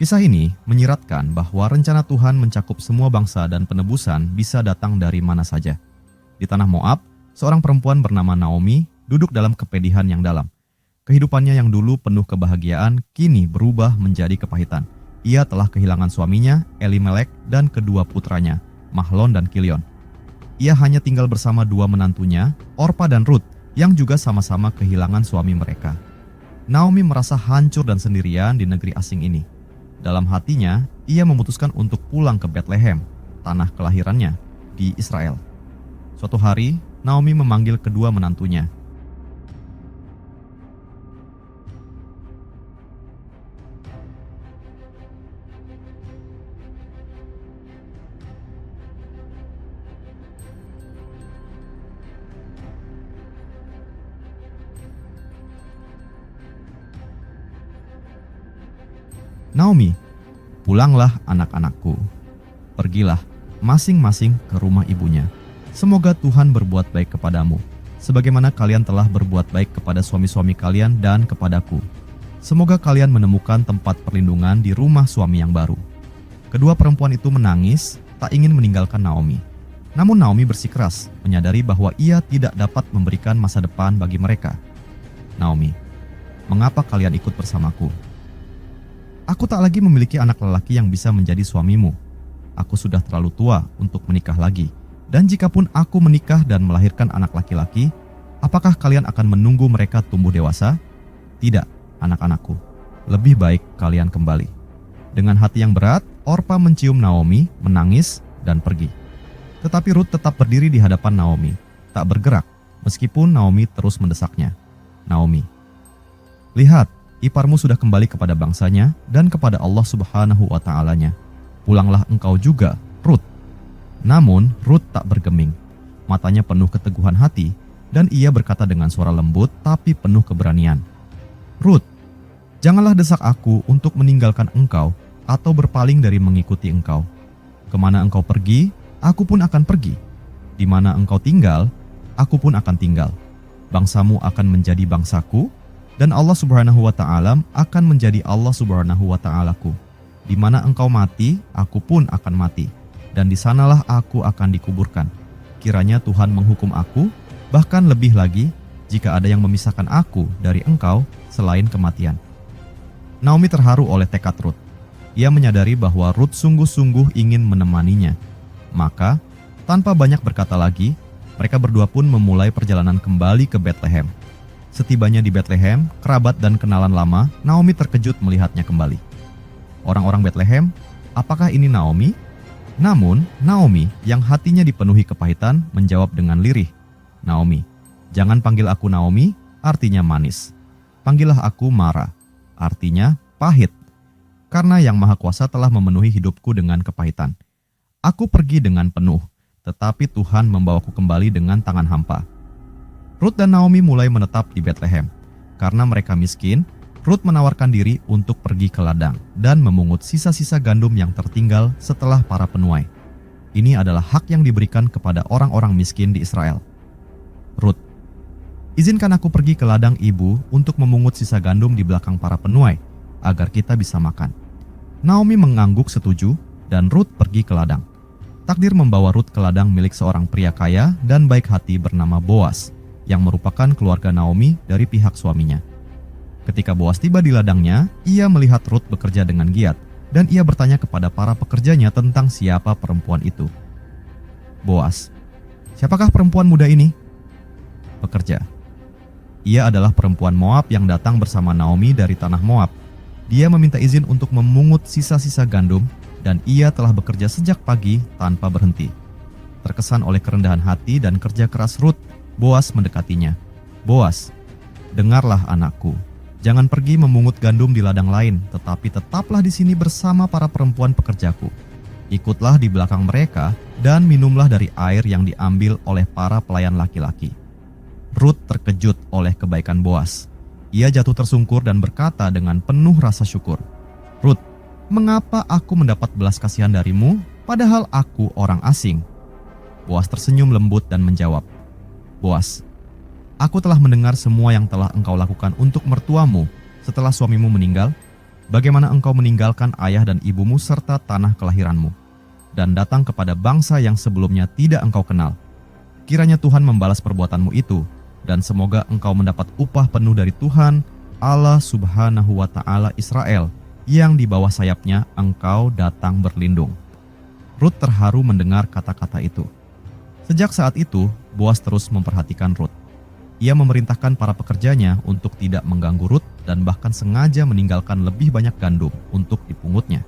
S1: Kisah ini menyiratkan bahwa rencana Tuhan mencakup semua bangsa dan penebusan bisa datang dari mana saja. Di tanah Moab, seorang perempuan bernama Naomi duduk dalam kepedihan yang dalam. Kehidupannya yang dulu penuh kebahagiaan kini berubah menjadi kepahitan. Ia telah kehilangan suaminya, Elimelek, dan kedua putranya, Mahlon dan Kilion. Ia hanya tinggal bersama dua menantunya, Orpa dan Rut, yang juga sama-sama kehilangan suami mereka. Naomi merasa hancur dan sendirian di negeri asing ini. Dalam hatinya, ia memutuskan untuk pulang ke Bethlehem, tanah kelahirannya, di Israel. Suatu hari, Naomi memanggil kedua menantunya. "Naomi, pulanglah anak-anakku. Pergilah masing-masing ke rumah ibunya. Semoga Tuhan berbuat baik kepadamu, sebagaimana kalian telah berbuat baik kepada suami-suami kalian dan kepadaku. Semoga kalian menemukan tempat perlindungan di rumah suami yang baru." Kedua perempuan itu menangis, tak ingin meninggalkan Naomi. Namun Naomi bersikeras, menyadari bahwa ia tidak dapat memberikan masa depan bagi mereka. "Naomi, mengapa kalian ikut bersamaku? Aku tak lagi memiliki anak lelaki yang bisa menjadi suamimu. Aku sudah terlalu tua untuk menikah lagi. Dan jikapun aku menikah dan melahirkan anak laki-laki, apakah kalian akan menunggu mereka tumbuh dewasa? Tidak, anak-anakku. Lebih baik kalian kembali." Dengan hati yang berat, Orpa mencium Naomi, menangis, dan pergi. Tetapi Rut tetap berdiri di hadapan Naomi, tak bergerak, meskipun Naomi terus mendesaknya. "Naomi, lihat, iparmu sudah kembali kepada bangsanya dan kepada Allah Subhanahu wa Ta'alanya. Pulanglah engkau juga, Rut." Namun Rut tak bergeming, matanya penuh keteguhan hati, dan ia berkata dengan suara lembut tapi penuh keberanian, "Rut, janganlah desak aku untuk meninggalkan engkau atau berpaling dari mengikuti engkau. Kemana engkau pergi, aku pun akan pergi. Di mana engkau tinggal, aku pun akan tinggal. Bangsamu akan menjadi bangsaku, dan Allah Subhanahu wa Ta'ala akan menjadi Allah Subhanahu wa Ta'alaku. Di mana engkau mati, aku pun akan mati, dan di sanalah aku akan dikuburkan. Kiranya Tuhan menghukum aku, bahkan lebih lagi jika ada yang memisahkan aku dari engkau selain kematian. Naomi terharu oleh tekad Rut. Ia menyadari bahwa Rut sungguh-sungguh ingin menemaninya. Maka, tanpa banyak berkata lagi, mereka berdua pun memulai perjalanan kembali ke Bethlehem. Setibanya di Bethlehem, kerabat dan kenalan lama, Naomi terkejut melihatnya kembali. Orang-orang Bethlehem, apakah ini Naomi? Namun, Naomi yang hatinya dipenuhi kepahitan menjawab dengan lirih, Naomi, jangan panggil aku Naomi, artinya manis. Panggillah aku Mara, artinya pahit. Karena Yang Maha Kuasa telah memenuhi hidupku dengan kepahitan. Aku pergi dengan penuh, tetapi Tuhan membawaku kembali dengan tangan hampa. Rut dan Naomi mulai menetap di Bethlehem. Karena mereka miskin, Rut menawarkan diri untuk pergi ke ladang dan memungut sisa-sisa gandum yang tertinggal setelah para penuai. Ini adalah hak yang diberikan kepada orang-orang miskin di Israel. Rut, izinkan aku pergi ke ladang ibu untuk memungut sisa gandum di belakang para penuai, agar kita bisa makan. Naomi mengangguk setuju, dan Rut pergi ke ladang. Takdir membawa Rut ke ladang milik seorang pria kaya dan baik hati bernama Boas, yang merupakan keluarga Naomi dari pihak suaminya. Ketika Boas tiba di ladangnya, ia melihat Rut bekerja dengan giat, dan ia bertanya kepada para pekerjanya tentang siapa perempuan itu. Boas, siapakah perempuan muda ini? Pekerja, ia adalah perempuan Moab yang datang bersama Naomi dari tanah Moab. Dia meminta izin untuk memungut sisa-sisa gandum, dan ia telah bekerja sejak pagi tanpa berhenti. Terkesan oleh kerendahan hati dan kerja keras Rut, Boas mendekatinya. Boas, dengarlah anakku, jangan pergi memungut gandum di ladang lain, tetapi tetaplah di sini bersama para perempuan pekerjaku. Ikutlah di belakang mereka dan minumlah dari air yang diambil oleh para pelayan laki-laki. Rut terkejut oleh kebaikan Boas. Ia jatuh tersungkur dan berkata dengan penuh rasa syukur, Rut, mengapa aku mendapat belas kasihan darimu, padahal aku orang asing? Boas tersenyum lembut dan menjawab, Boas, aku telah mendengar semua yang telah engkau lakukan untuk mertuamu setelah suamimu meninggal, bagaimana engkau meninggalkan ayah dan ibumu serta tanah kelahiranmu, dan datang kepada bangsa yang sebelumnya tidak engkau kenal. Kiranya Tuhan membalas perbuatanmu itu, dan semoga engkau mendapat upah penuh dari Tuhan, Allah Subhanahu wa Ta'ala Israel, yang di bawah sayapnya engkau datang berlindung. Rut terharu mendengar kata-kata itu. Sejak saat itu, Boas terus memperhatikan Rut. Ia memerintahkan para pekerjanya untuk tidak mengganggu Rut dan bahkan sengaja meninggalkan lebih banyak gandum untuk dipungutnya.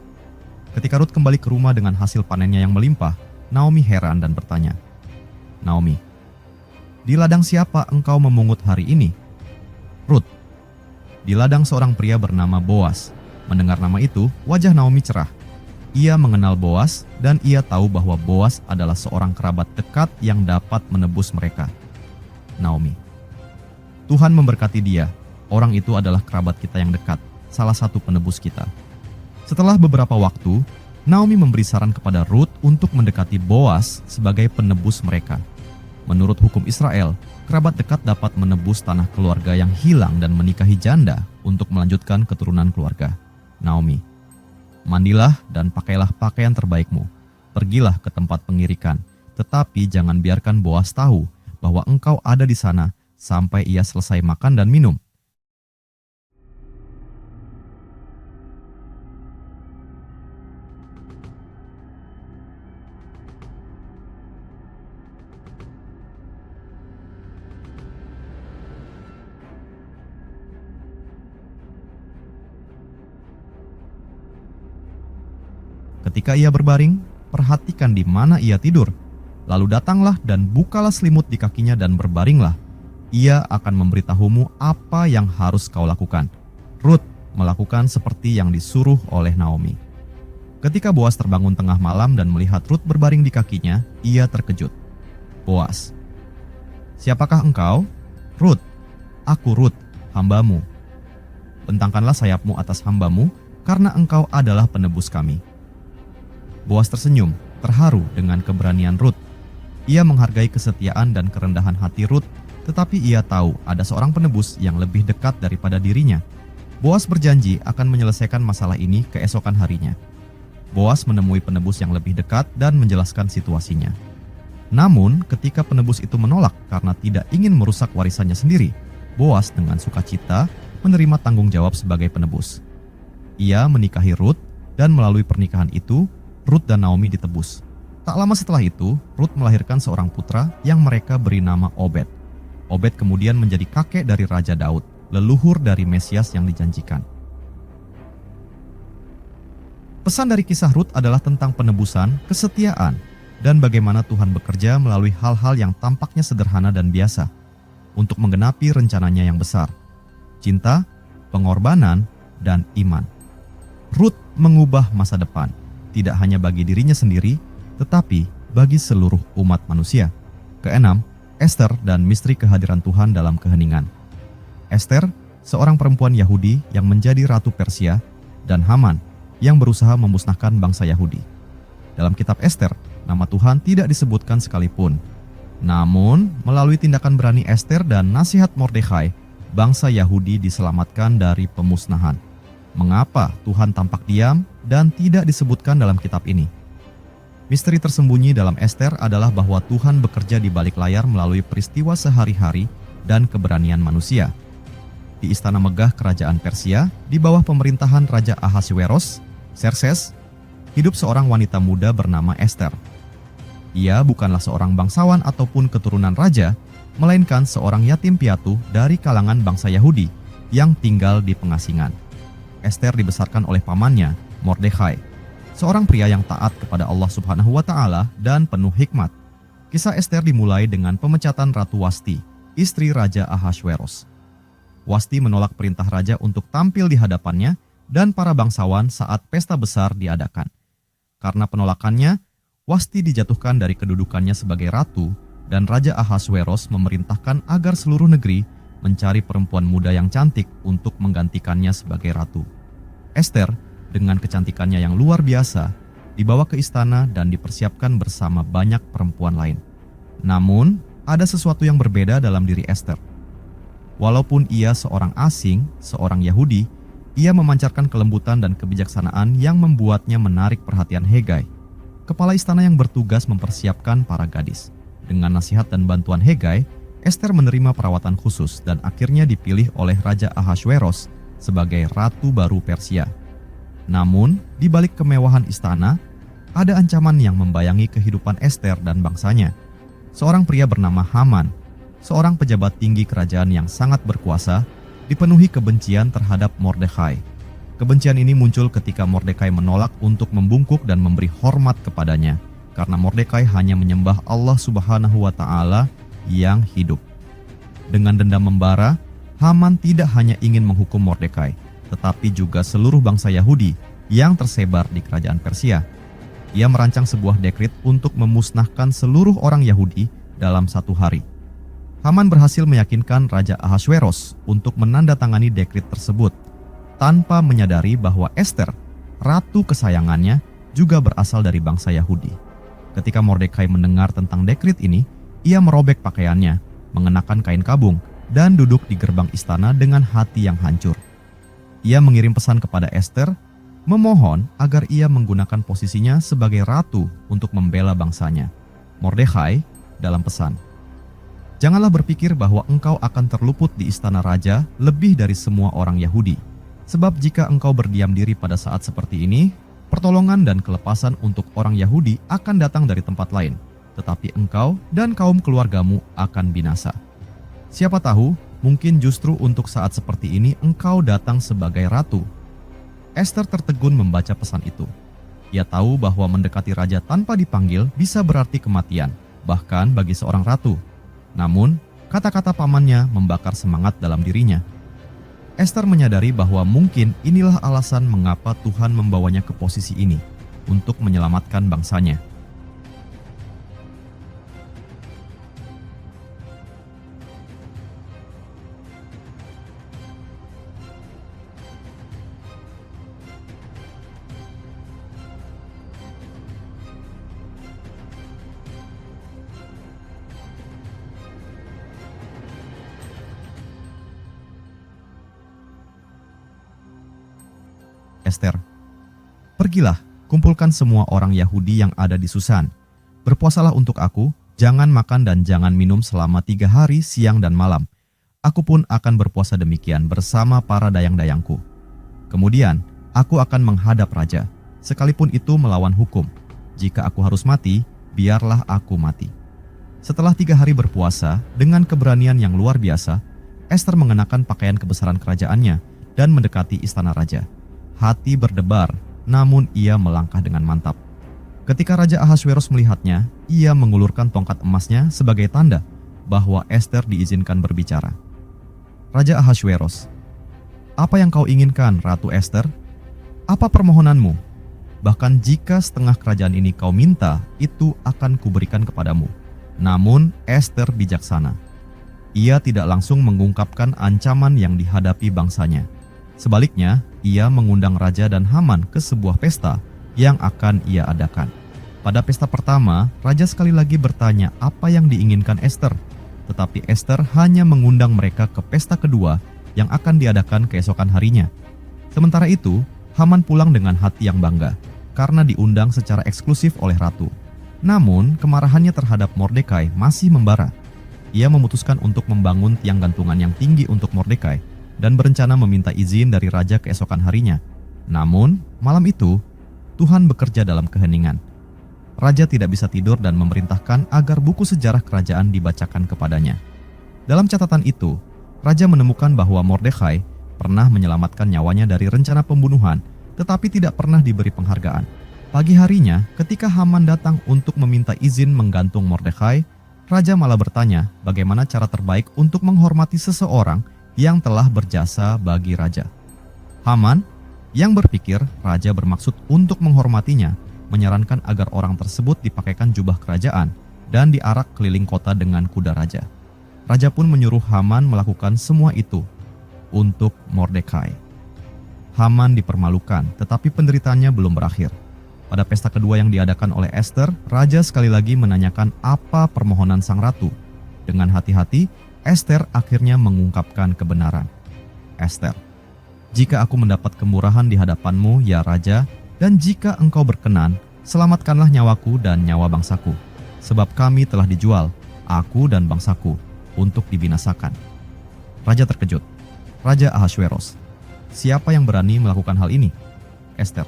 S1: Ketika Rut kembali ke rumah dengan hasil panennya yang melimpah, Naomi heran dan bertanya, Naomi, di ladang siapa engkau memungut hari ini? Rut, di ladang seorang pria bernama Boas. Mendengar nama itu, wajah Naomi cerah. Ia mengenal Boas dan ia tahu bahwa Boas adalah seorang kerabat dekat yang dapat menebus mereka. Naomi, Tuhan memberkati dia. Orang itu adalah kerabat kita yang dekat, salah satu penebus kita. Setelah beberapa waktu, Naomi memberi saran kepada Rut untuk mendekati Boas sebagai penebus mereka. Menurut hukum Israel, kerabat dekat dapat menebus tanah keluarga yang hilang dan menikahi janda untuk melanjutkan keturunan keluarga. Naomi, mandilah dan pakailah pakaian terbaikmu. Pergilah ke tempat pengirikan, tetapi jangan biarkan Boas tahu bahwa engkau ada di sana sampai ia selesai makan dan minum. Ketika ia berbaring, perhatikan di mana ia tidur. Lalu datanglah dan bukalah selimut di kakinya dan berbaringlah. Ia akan memberitahumu apa yang harus kau lakukan. Rut melakukan seperti yang disuruh oleh Naomi. Ketika Boas terbangun tengah malam dan melihat Rut berbaring di kakinya, ia terkejut. Boas, siapakah engkau? Rut, aku Rut, hambamu. Bentangkanlah sayapmu atas hambamu, karena engkau adalah penebus kami." Boas tersenyum, terharu dengan keberanian Rut. Ia menghargai kesetiaan dan kerendahan hati Rut, tetapi ia tahu ada seorang penebus yang lebih dekat daripada dirinya. Boas berjanji akan menyelesaikan masalah ini keesokan harinya. Boas menemui penebus yang lebih dekat dan menjelaskan situasinya. Namun, ketika penebus itu menolak karena tidak ingin merusak warisannya sendiri, Boas dengan sukacita menerima tanggung jawab sebagai penebus. Ia menikahi Rut, dan melalui pernikahan itu, Rut dan Naomi ditebus. Tak lama setelah itu, Rut melahirkan seorang putra yang mereka beri nama Obed. Obed kemudian menjadi kakek dari Raja Daud, leluhur dari Mesias yang dijanjikan. Pesan dari kisah Rut adalah tentang penebusan, kesetiaan, dan bagaimana Tuhan bekerja melalui hal-hal yang tampaknya sederhana dan biasa untuk menggenapi rencananya yang besar. Cinta, pengorbanan, dan iman. Rut mengubah masa depan, tidak hanya bagi dirinya sendiri, tetapi bagi seluruh umat manusia. Keenam, Ester dan misteri kehadiran Tuhan dalam keheningan. Ester, seorang perempuan Yahudi yang menjadi ratu Persia, dan Haman, yang berusaha memusnahkan bangsa Yahudi. Dalam kitab Ester, nama Tuhan tidak disebutkan sekalipun. Namun, melalui tindakan berani Ester dan nasihat Mordekhai, bangsa Yahudi diselamatkan dari pemusnahan. Mengapa Tuhan tampak diam dan tidak disebutkan dalam kitab ini? Misteri tersembunyi dalam Ester adalah bahwa Tuhan bekerja di balik layar melalui peristiwa sehari-hari dan keberanian manusia. Di istana megah kerajaan Persia, di bawah pemerintahan Raja Ahasweros, Xerxes, hidup seorang wanita muda bernama Ester. Ia bukanlah seorang bangsawan ataupun keturunan raja, melainkan seorang yatim piatu dari kalangan bangsa Yahudi yang tinggal di pengasingan. Ester dibesarkan oleh pamannya, Mordekhai, seorang pria yang taat kepada Allah Subhanahu wa Ta'ala dan penuh hikmat. Kisah Ester dimulai dengan pemecatan Ratu Wasti, istri Raja Ahasweros. Wasti menolak perintah raja untuk tampil di hadapannya dan para bangsawan saat pesta besar diadakan. Karena penolakannya, Wasti dijatuhkan dari kedudukannya sebagai ratu, dan Raja Ahasweros memerintahkan agar seluruh negeri mencari perempuan muda yang cantik untuk menggantikannya sebagai ratu. Ester, dengan kecantikannya yang luar biasa, dibawa ke istana dan dipersiapkan bersama banyak perempuan lain. Namun, ada sesuatu yang berbeda dalam diri Ester. Walaupun ia seorang asing, seorang Yahudi, ia memancarkan kelembutan dan kebijaksanaan yang membuatnya menarik perhatian Hegai, kepala istana yang bertugas mempersiapkan para gadis. Dengan nasihat dan bantuan Hegai, Ester menerima perawatan khusus dan akhirnya dipilih oleh Raja Ahasweros sebagai ratu baru Persia. Namun, di balik kemewahan istana, ada ancaman yang membayangi kehidupan Ester dan bangsanya. Seorang pria bernama Haman, seorang pejabat tinggi kerajaan yang sangat berkuasa, dipenuhi kebencian terhadap Mordekhai. Kebencian ini muncul ketika Mordekhai menolak untuk membungkuk dan memberi hormat kepadanya, karena Mordekhai hanya menyembah Allah Subhanahu wa Ta'ala yang hidup. Dengan dendam membara, Haman tidak hanya ingin menghukum Mordekhai, tetapi juga seluruh bangsa Yahudi yang tersebar di kerajaan Persia. Ia merancang sebuah dekret untuk memusnahkan seluruh orang Yahudi dalam satu hari. Haman berhasil meyakinkan Raja Ahasweros untuk menandatangani dekret tersebut, tanpa menyadari bahwa Ester, ratu kesayangannya, juga berasal dari bangsa Yahudi. Ketika Mordekhai mendengar tentang dekret ini, ia merobek pakaiannya, mengenakan kain kabung, dan duduk di gerbang istana dengan hati yang hancur. Ia mengirim pesan kepada Ester, memohon agar ia menggunakan posisinya sebagai ratu untuk membela bangsanya. Mordekhai dalam pesan, "Janganlah berpikir bahwa engkau akan terluput di istana raja lebih dari semua orang Yahudi. Sebab jika engkau berdiam diri pada saat seperti ini, pertolongan dan kelepasan untuk orang Yahudi akan datang dari tempat lain, tetapi engkau dan kaum keluargamu akan binasa. Siapa tahu, mungkin justru untuk saat seperti ini engkau datang sebagai ratu." Ester tertegun membaca pesan itu. Ia tahu bahwa mendekati raja tanpa dipanggil bisa berarti kematian, bahkan bagi seorang ratu. Namun, kata-kata pamannya membakar semangat dalam dirinya. Ester menyadari bahwa mungkin inilah alasan mengapa Tuhan membawanya ke posisi ini, untuk menyelamatkan bangsanya. Ester, pergilah, kumpulkan semua orang Yahudi yang ada di Susan. Berpuasalah untuk aku, jangan makan dan jangan minum selama 3 hari siang dan malam. Aku pun akan berpuasa demikian bersama para dayang-dayangku. Kemudian, aku akan menghadap raja, sekalipun itu melawan hukum. Jika aku harus mati, biarlah aku mati. Setelah 3 hari berpuasa, dengan keberanian yang luar biasa, Ester mengenakan pakaian kebesaran kerajaannya dan mendekati istana raja. Hati berdebar, namun ia melangkah dengan mantap. Ketika Raja Ahasveros melihatnya, ia mengulurkan tongkat emasnya sebagai tanda bahwa Ester diizinkan berbicara. Raja Ahasveros, apa yang kau inginkan, Ratu Ester? Apa permohonanmu? Bahkan jika setengah kerajaan ini kau minta, itu akan kuberikan kepadamu. Namun Ester bijaksana. Ia tidak langsung mengungkapkan ancaman yang dihadapi bangsanya. Sebaliknya, ia mengundang raja dan Haman ke sebuah pesta yang akan ia adakan. Pada pesta pertama, raja sekali lagi bertanya apa yang diinginkan Ester, tetapi Ester hanya mengundang mereka ke pesta kedua yang akan diadakan keesokan harinya. Sementara itu, Haman pulang dengan hati yang bangga karena diundang secara eksklusif oleh ratu. Namun, kemarahannya terhadap Mordekai masih membara. Ia memutuskan untuk membangun tiang gantungan yang tinggi untuk Mordekai dan berencana meminta izin dari raja keesokan harinya. Namun, malam itu, Tuhan bekerja dalam keheningan. Raja tidak bisa tidur dan memerintahkan agar buku sejarah kerajaan dibacakan kepadanya. Dalam catatan itu, raja menemukan bahwa Mordekai pernah menyelamatkan nyawanya dari rencana pembunuhan, tetapi tidak pernah diberi penghargaan. Pagi harinya, ketika Haman datang untuk meminta izin menggantung Mordekai, raja malah bertanya bagaimana cara terbaik untuk menghormati seseorang yang telah berjasa bagi raja. Haman, yang berpikir raja bermaksud untuk menghormatinya, menyarankan agar orang tersebut dipakaikan jubah kerajaan dan diarak keliling kota dengan kuda raja. Raja pun menyuruh Haman melakukan semua itu untuk Mordekai. Haman dipermalukan, tetapi penderitaannya belum berakhir. Pada pesta kedua yang diadakan oleh Ester, raja sekali lagi menanyakan apa permohonan sang ratu. Dengan hati-hati, Ester akhirnya mengungkapkan kebenaran. Ester, jika aku mendapat kemurahan di hadapanmu, ya raja, dan jika engkau berkenan, selamatkanlah nyawaku dan nyawa bangsaku. Sebab kami telah dijual, aku dan bangsaku, untuk dibinasakan. Raja terkejut. Raja Ahasveros, siapa yang berani melakukan hal ini? Ester,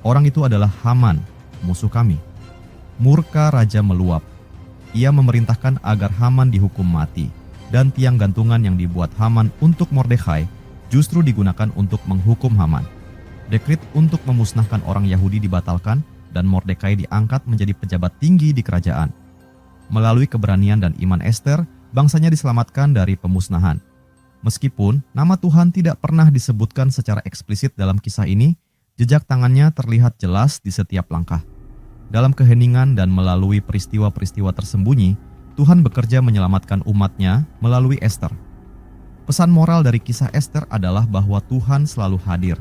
S1: orang itu adalah Haman, musuh kami. Murka raja meluap. Ia memerintahkan agar Haman dihukum mati, dan tiang gantungan yang dibuat Haman untuk Mordekai justru digunakan untuk menghukum Haman. Dekret untuk memusnahkan orang Yahudi dibatalkan, dan Mordekai diangkat menjadi pejabat tinggi di kerajaan. Melalui keberanian dan iman Ester, bangsanya diselamatkan dari pemusnahan. Meskipun nama Tuhan tidak pernah disebutkan secara eksplisit dalam kisah ini, jejak tangannya terlihat jelas di setiap langkah. Dalam keheningan dan melalui peristiwa-peristiwa tersembunyi, Tuhan bekerja menyelamatkan umatnya melalui Ester. Pesan moral dari kisah Ester adalah bahwa Tuhan selalu hadir,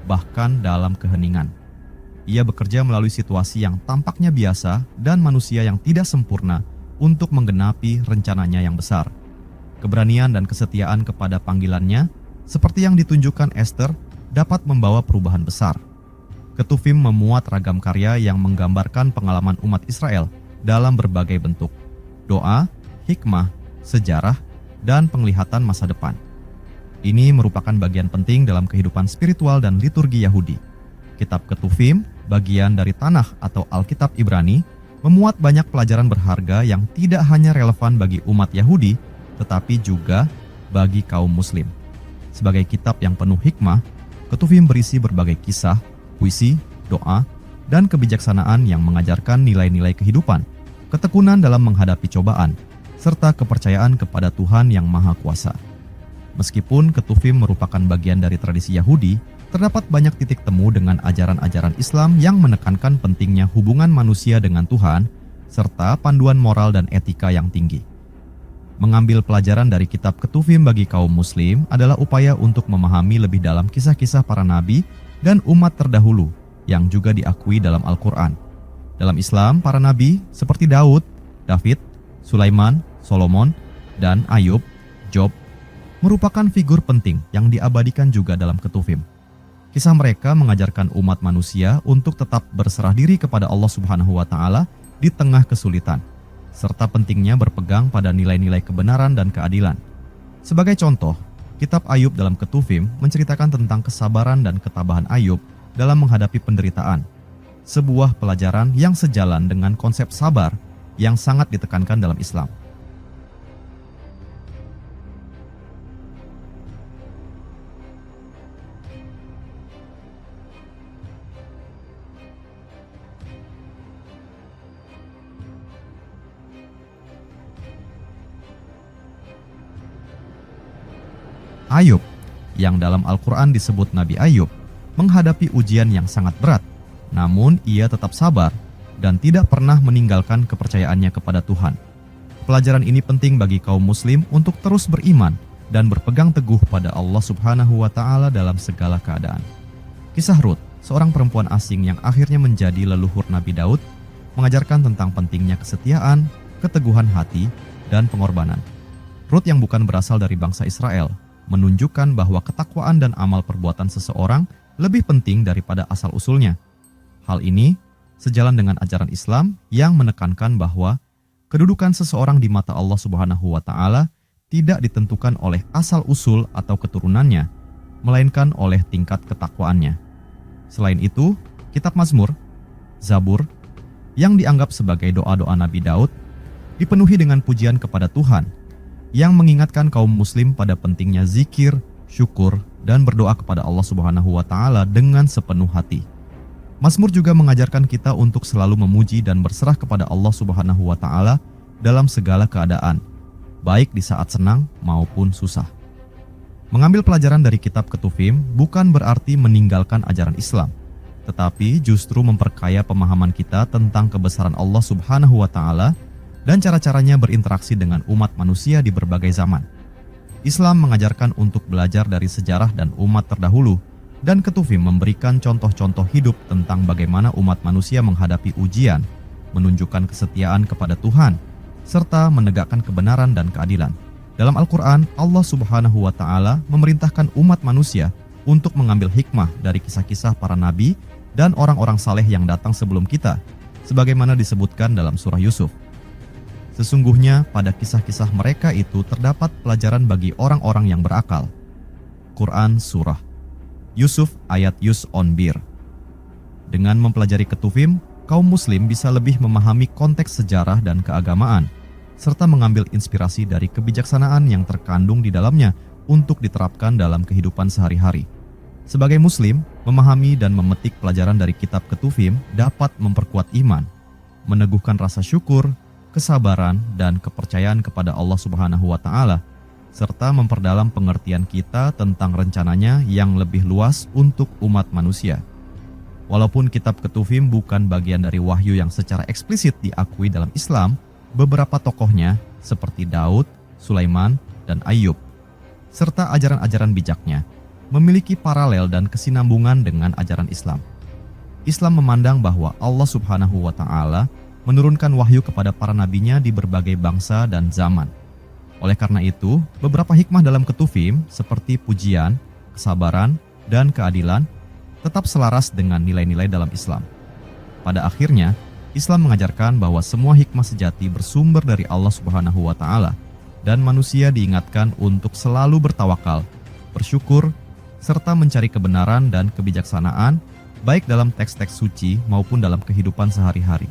S1: bahkan dalam keheningan. Ia bekerja melalui situasi yang tampaknya biasa dan manusia yang tidak sempurna untuk menggenapi rencananya yang besar. Keberanian dan kesetiaan kepada panggilannya, seperti yang ditunjukkan Ester, dapat membawa perubahan besar. Ketuvim memuat ragam karya yang menggambarkan pengalaman umat Israel dalam berbagai bentuk: doa, hikmah, sejarah, dan penglihatan masa depan. Ini merupakan bagian penting dalam kehidupan spiritual dan liturgi Yahudi. Kitab Ketuvim, bagian dari Tanakh atau Alkitab Ibrani, memuat banyak pelajaran berharga yang tidak hanya relevan bagi umat Yahudi, tetapi juga bagi kaum Muslim. Sebagai kitab yang penuh hikmah, Ketuvim berisi berbagai kisah, puisi, doa, dan kebijaksanaan yang mengajarkan nilai-nilai kehidupan, ketekunan dalam menghadapi cobaan, serta kepercayaan kepada Tuhan yang Maha Kuasa. Meskipun Ketuvim merupakan bagian dari tradisi Yahudi, terdapat banyak titik temu dengan ajaran-ajaran Islam yang menekankan pentingnya hubungan manusia dengan Tuhan, serta panduan moral dan etika yang tinggi. Mengambil pelajaran dari kitab Ketuvim bagi kaum Muslim adalah upaya untuk memahami lebih dalam kisah-kisah para nabi dan umat terdahulu yang juga diakui dalam Al-Quran. Dalam Islam, para nabi seperti Daud, David, Sulaiman, Solomon, dan Ayub, Job, merupakan figur penting yang diabadikan juga dalam Ketuvim. Kisah mereka mengajarkan umat manusia untuk tetap berserah diri kepada Allah Subhanahu wa Ta'ala di tengah kesulitan, serta pentingnya berpegang pada nilai-nilai kebenaran dan keadilan. Sebagai contoh, kitab Ayub dalam Ketuvim menceritakan tentang kesabaran dan ketabahan Ayub dalam menghadapi penderitaan, sebuah pelajaran yang sejalan dengan konsep sabar yang sangat ditekankan dalam Islam. Ayub, yang dalam Al-Quran disebut Nabi Ayub, menghadapi ujian yang sangat berat, namun ia tetap sabar dan tidak pernah meninggalkan kepercayaannya kepada Tuhan. Pelajaran ini penting bagi kaum muslim untuk terus beriman dan berpegang teguh pada Allah Subhanahu wa Ta'ala dalam segala keadaan. Kisah Rut, seorang perempuan asing yang akhirnya menjadi leluhur Nabi Daud, mengajarkan tentang pentingnya kesetiaan, keteguhan hati, dan pengorbanan. Rut yang bukan berasal dari bangsa Israel menunjukkan bahwa ketakwaan dan amal perbuatan seseorang lebih penting daripada asal-usulnya. Hal ini sejalan dengan ajaran Islam yang menekankan bahwa kedudukan seseorang di mata Allah Subhanahu wa Ta'ala tidak ditentukan oleh asal-usul atau keturunannya, melainkan oleh tingkat ketakwaannya. Selain itu, kitab Mazmur, Zabur, yang dianggap sebagai doa-doa Nabi Daud, dipenuhi dengan pujian kepada Tuhan, yang mengingatkan kaum muslim pada pentingnya zikir, syukur, dan berdoa kepada Allah Subhanahu wa Ta'ala dengan sepenuh hati. Mazmur juga mengajarkan kita untuk selalu memuji dan berserah kepada Allah Subhanahu wa Ta'ala dalam segala keadaan, baik di saat senang maupun susah. Mengambil pelajaran dari kitab Ketuvim bukan berarti meninggalkan ajaran Islam, tetapi justru memperkaya pemahaman kita tentang kebesaran Allah Subhanahu wa Ta'ala dan cara-caranya berinteraksi dengan umat manusia di berbagai zaman. Islam mengajarkan untuk belajar dari sejarah dan umat terdahulu, dan Ketuvim memberikan contoh-contoh hidup tentang bagaimana umat manusia menghadapi ujian, menunjukkan kesetiaan kepada Tuhan, serta menegakkan kebenaran dan keadilan. Dalam Al-Quran, Allah Subhanahu wa Ta'ala memerintahkan umat manusia untuk mengambil hikmah dari kisah-kisah para nabi dan orang-orang saleh yang datang sebelum kita, sebagaimana disebutkan dalam surah Yusuf. Sesungguhnya pada kisah-kisah mereka itu terdapat pelajaran bagi orang-orang yang berakal. Quran Surah Yusuf ayat Yus on Bir. Dengan mempelajari Ketuvim, kaum muslim bisa lebih memahami konteks sejarah dan keagamaan, serta mengambil inspirasi dari kebijaksanaan yang terkandung di dalamnya untuk diterapkan dalam kehidupan sehari-hari. Sebagai muslim, memahami dan memetik pelajaran dari kitab Ketuvim dapat memperkuat iman, meneguhkan rasa syukur, kesabaran, dan kepercayaan kepada Allah Subhanahu wa Ta'ala, serta memperdalam pengertian kita tentang rencananya yang lebih luas untuk umat manusia. Walaupun kitab Ketuvim bukan bagian dari wahyu yang secara eksplisit diakui dalam Islam, beberapa tokohnya seperti Daud, Sulaiman, dan Ayub, serta ajaran-ajaran bijaknya, memiliki paralel dan kesinambungan dengan ajaran Islam. Islam memandang bahwa Allah Subhanahu wa Ta'ala menurunkan wahyu kepada para nabinya di berbagai bangsa dan zaman. Oleh karena itu, beberapa hikmah dalam Ketuvim seperti pujian, kesabaran, dan keadilan tetap selaras dengan nilai-nilai dalam Islam. Pada akhirnya, Islam mengajarkan bahwa semua hikmah sejati bersumber dari Allah Subhanahu wa Ta'ala, dan manusia diingatkan untuk selalu bertawakal, bersyukur, serta mencari kebenaran dan kebijaksanaan, baik dalam teks-teks suci maupun dalam kehidupan sehari-hari.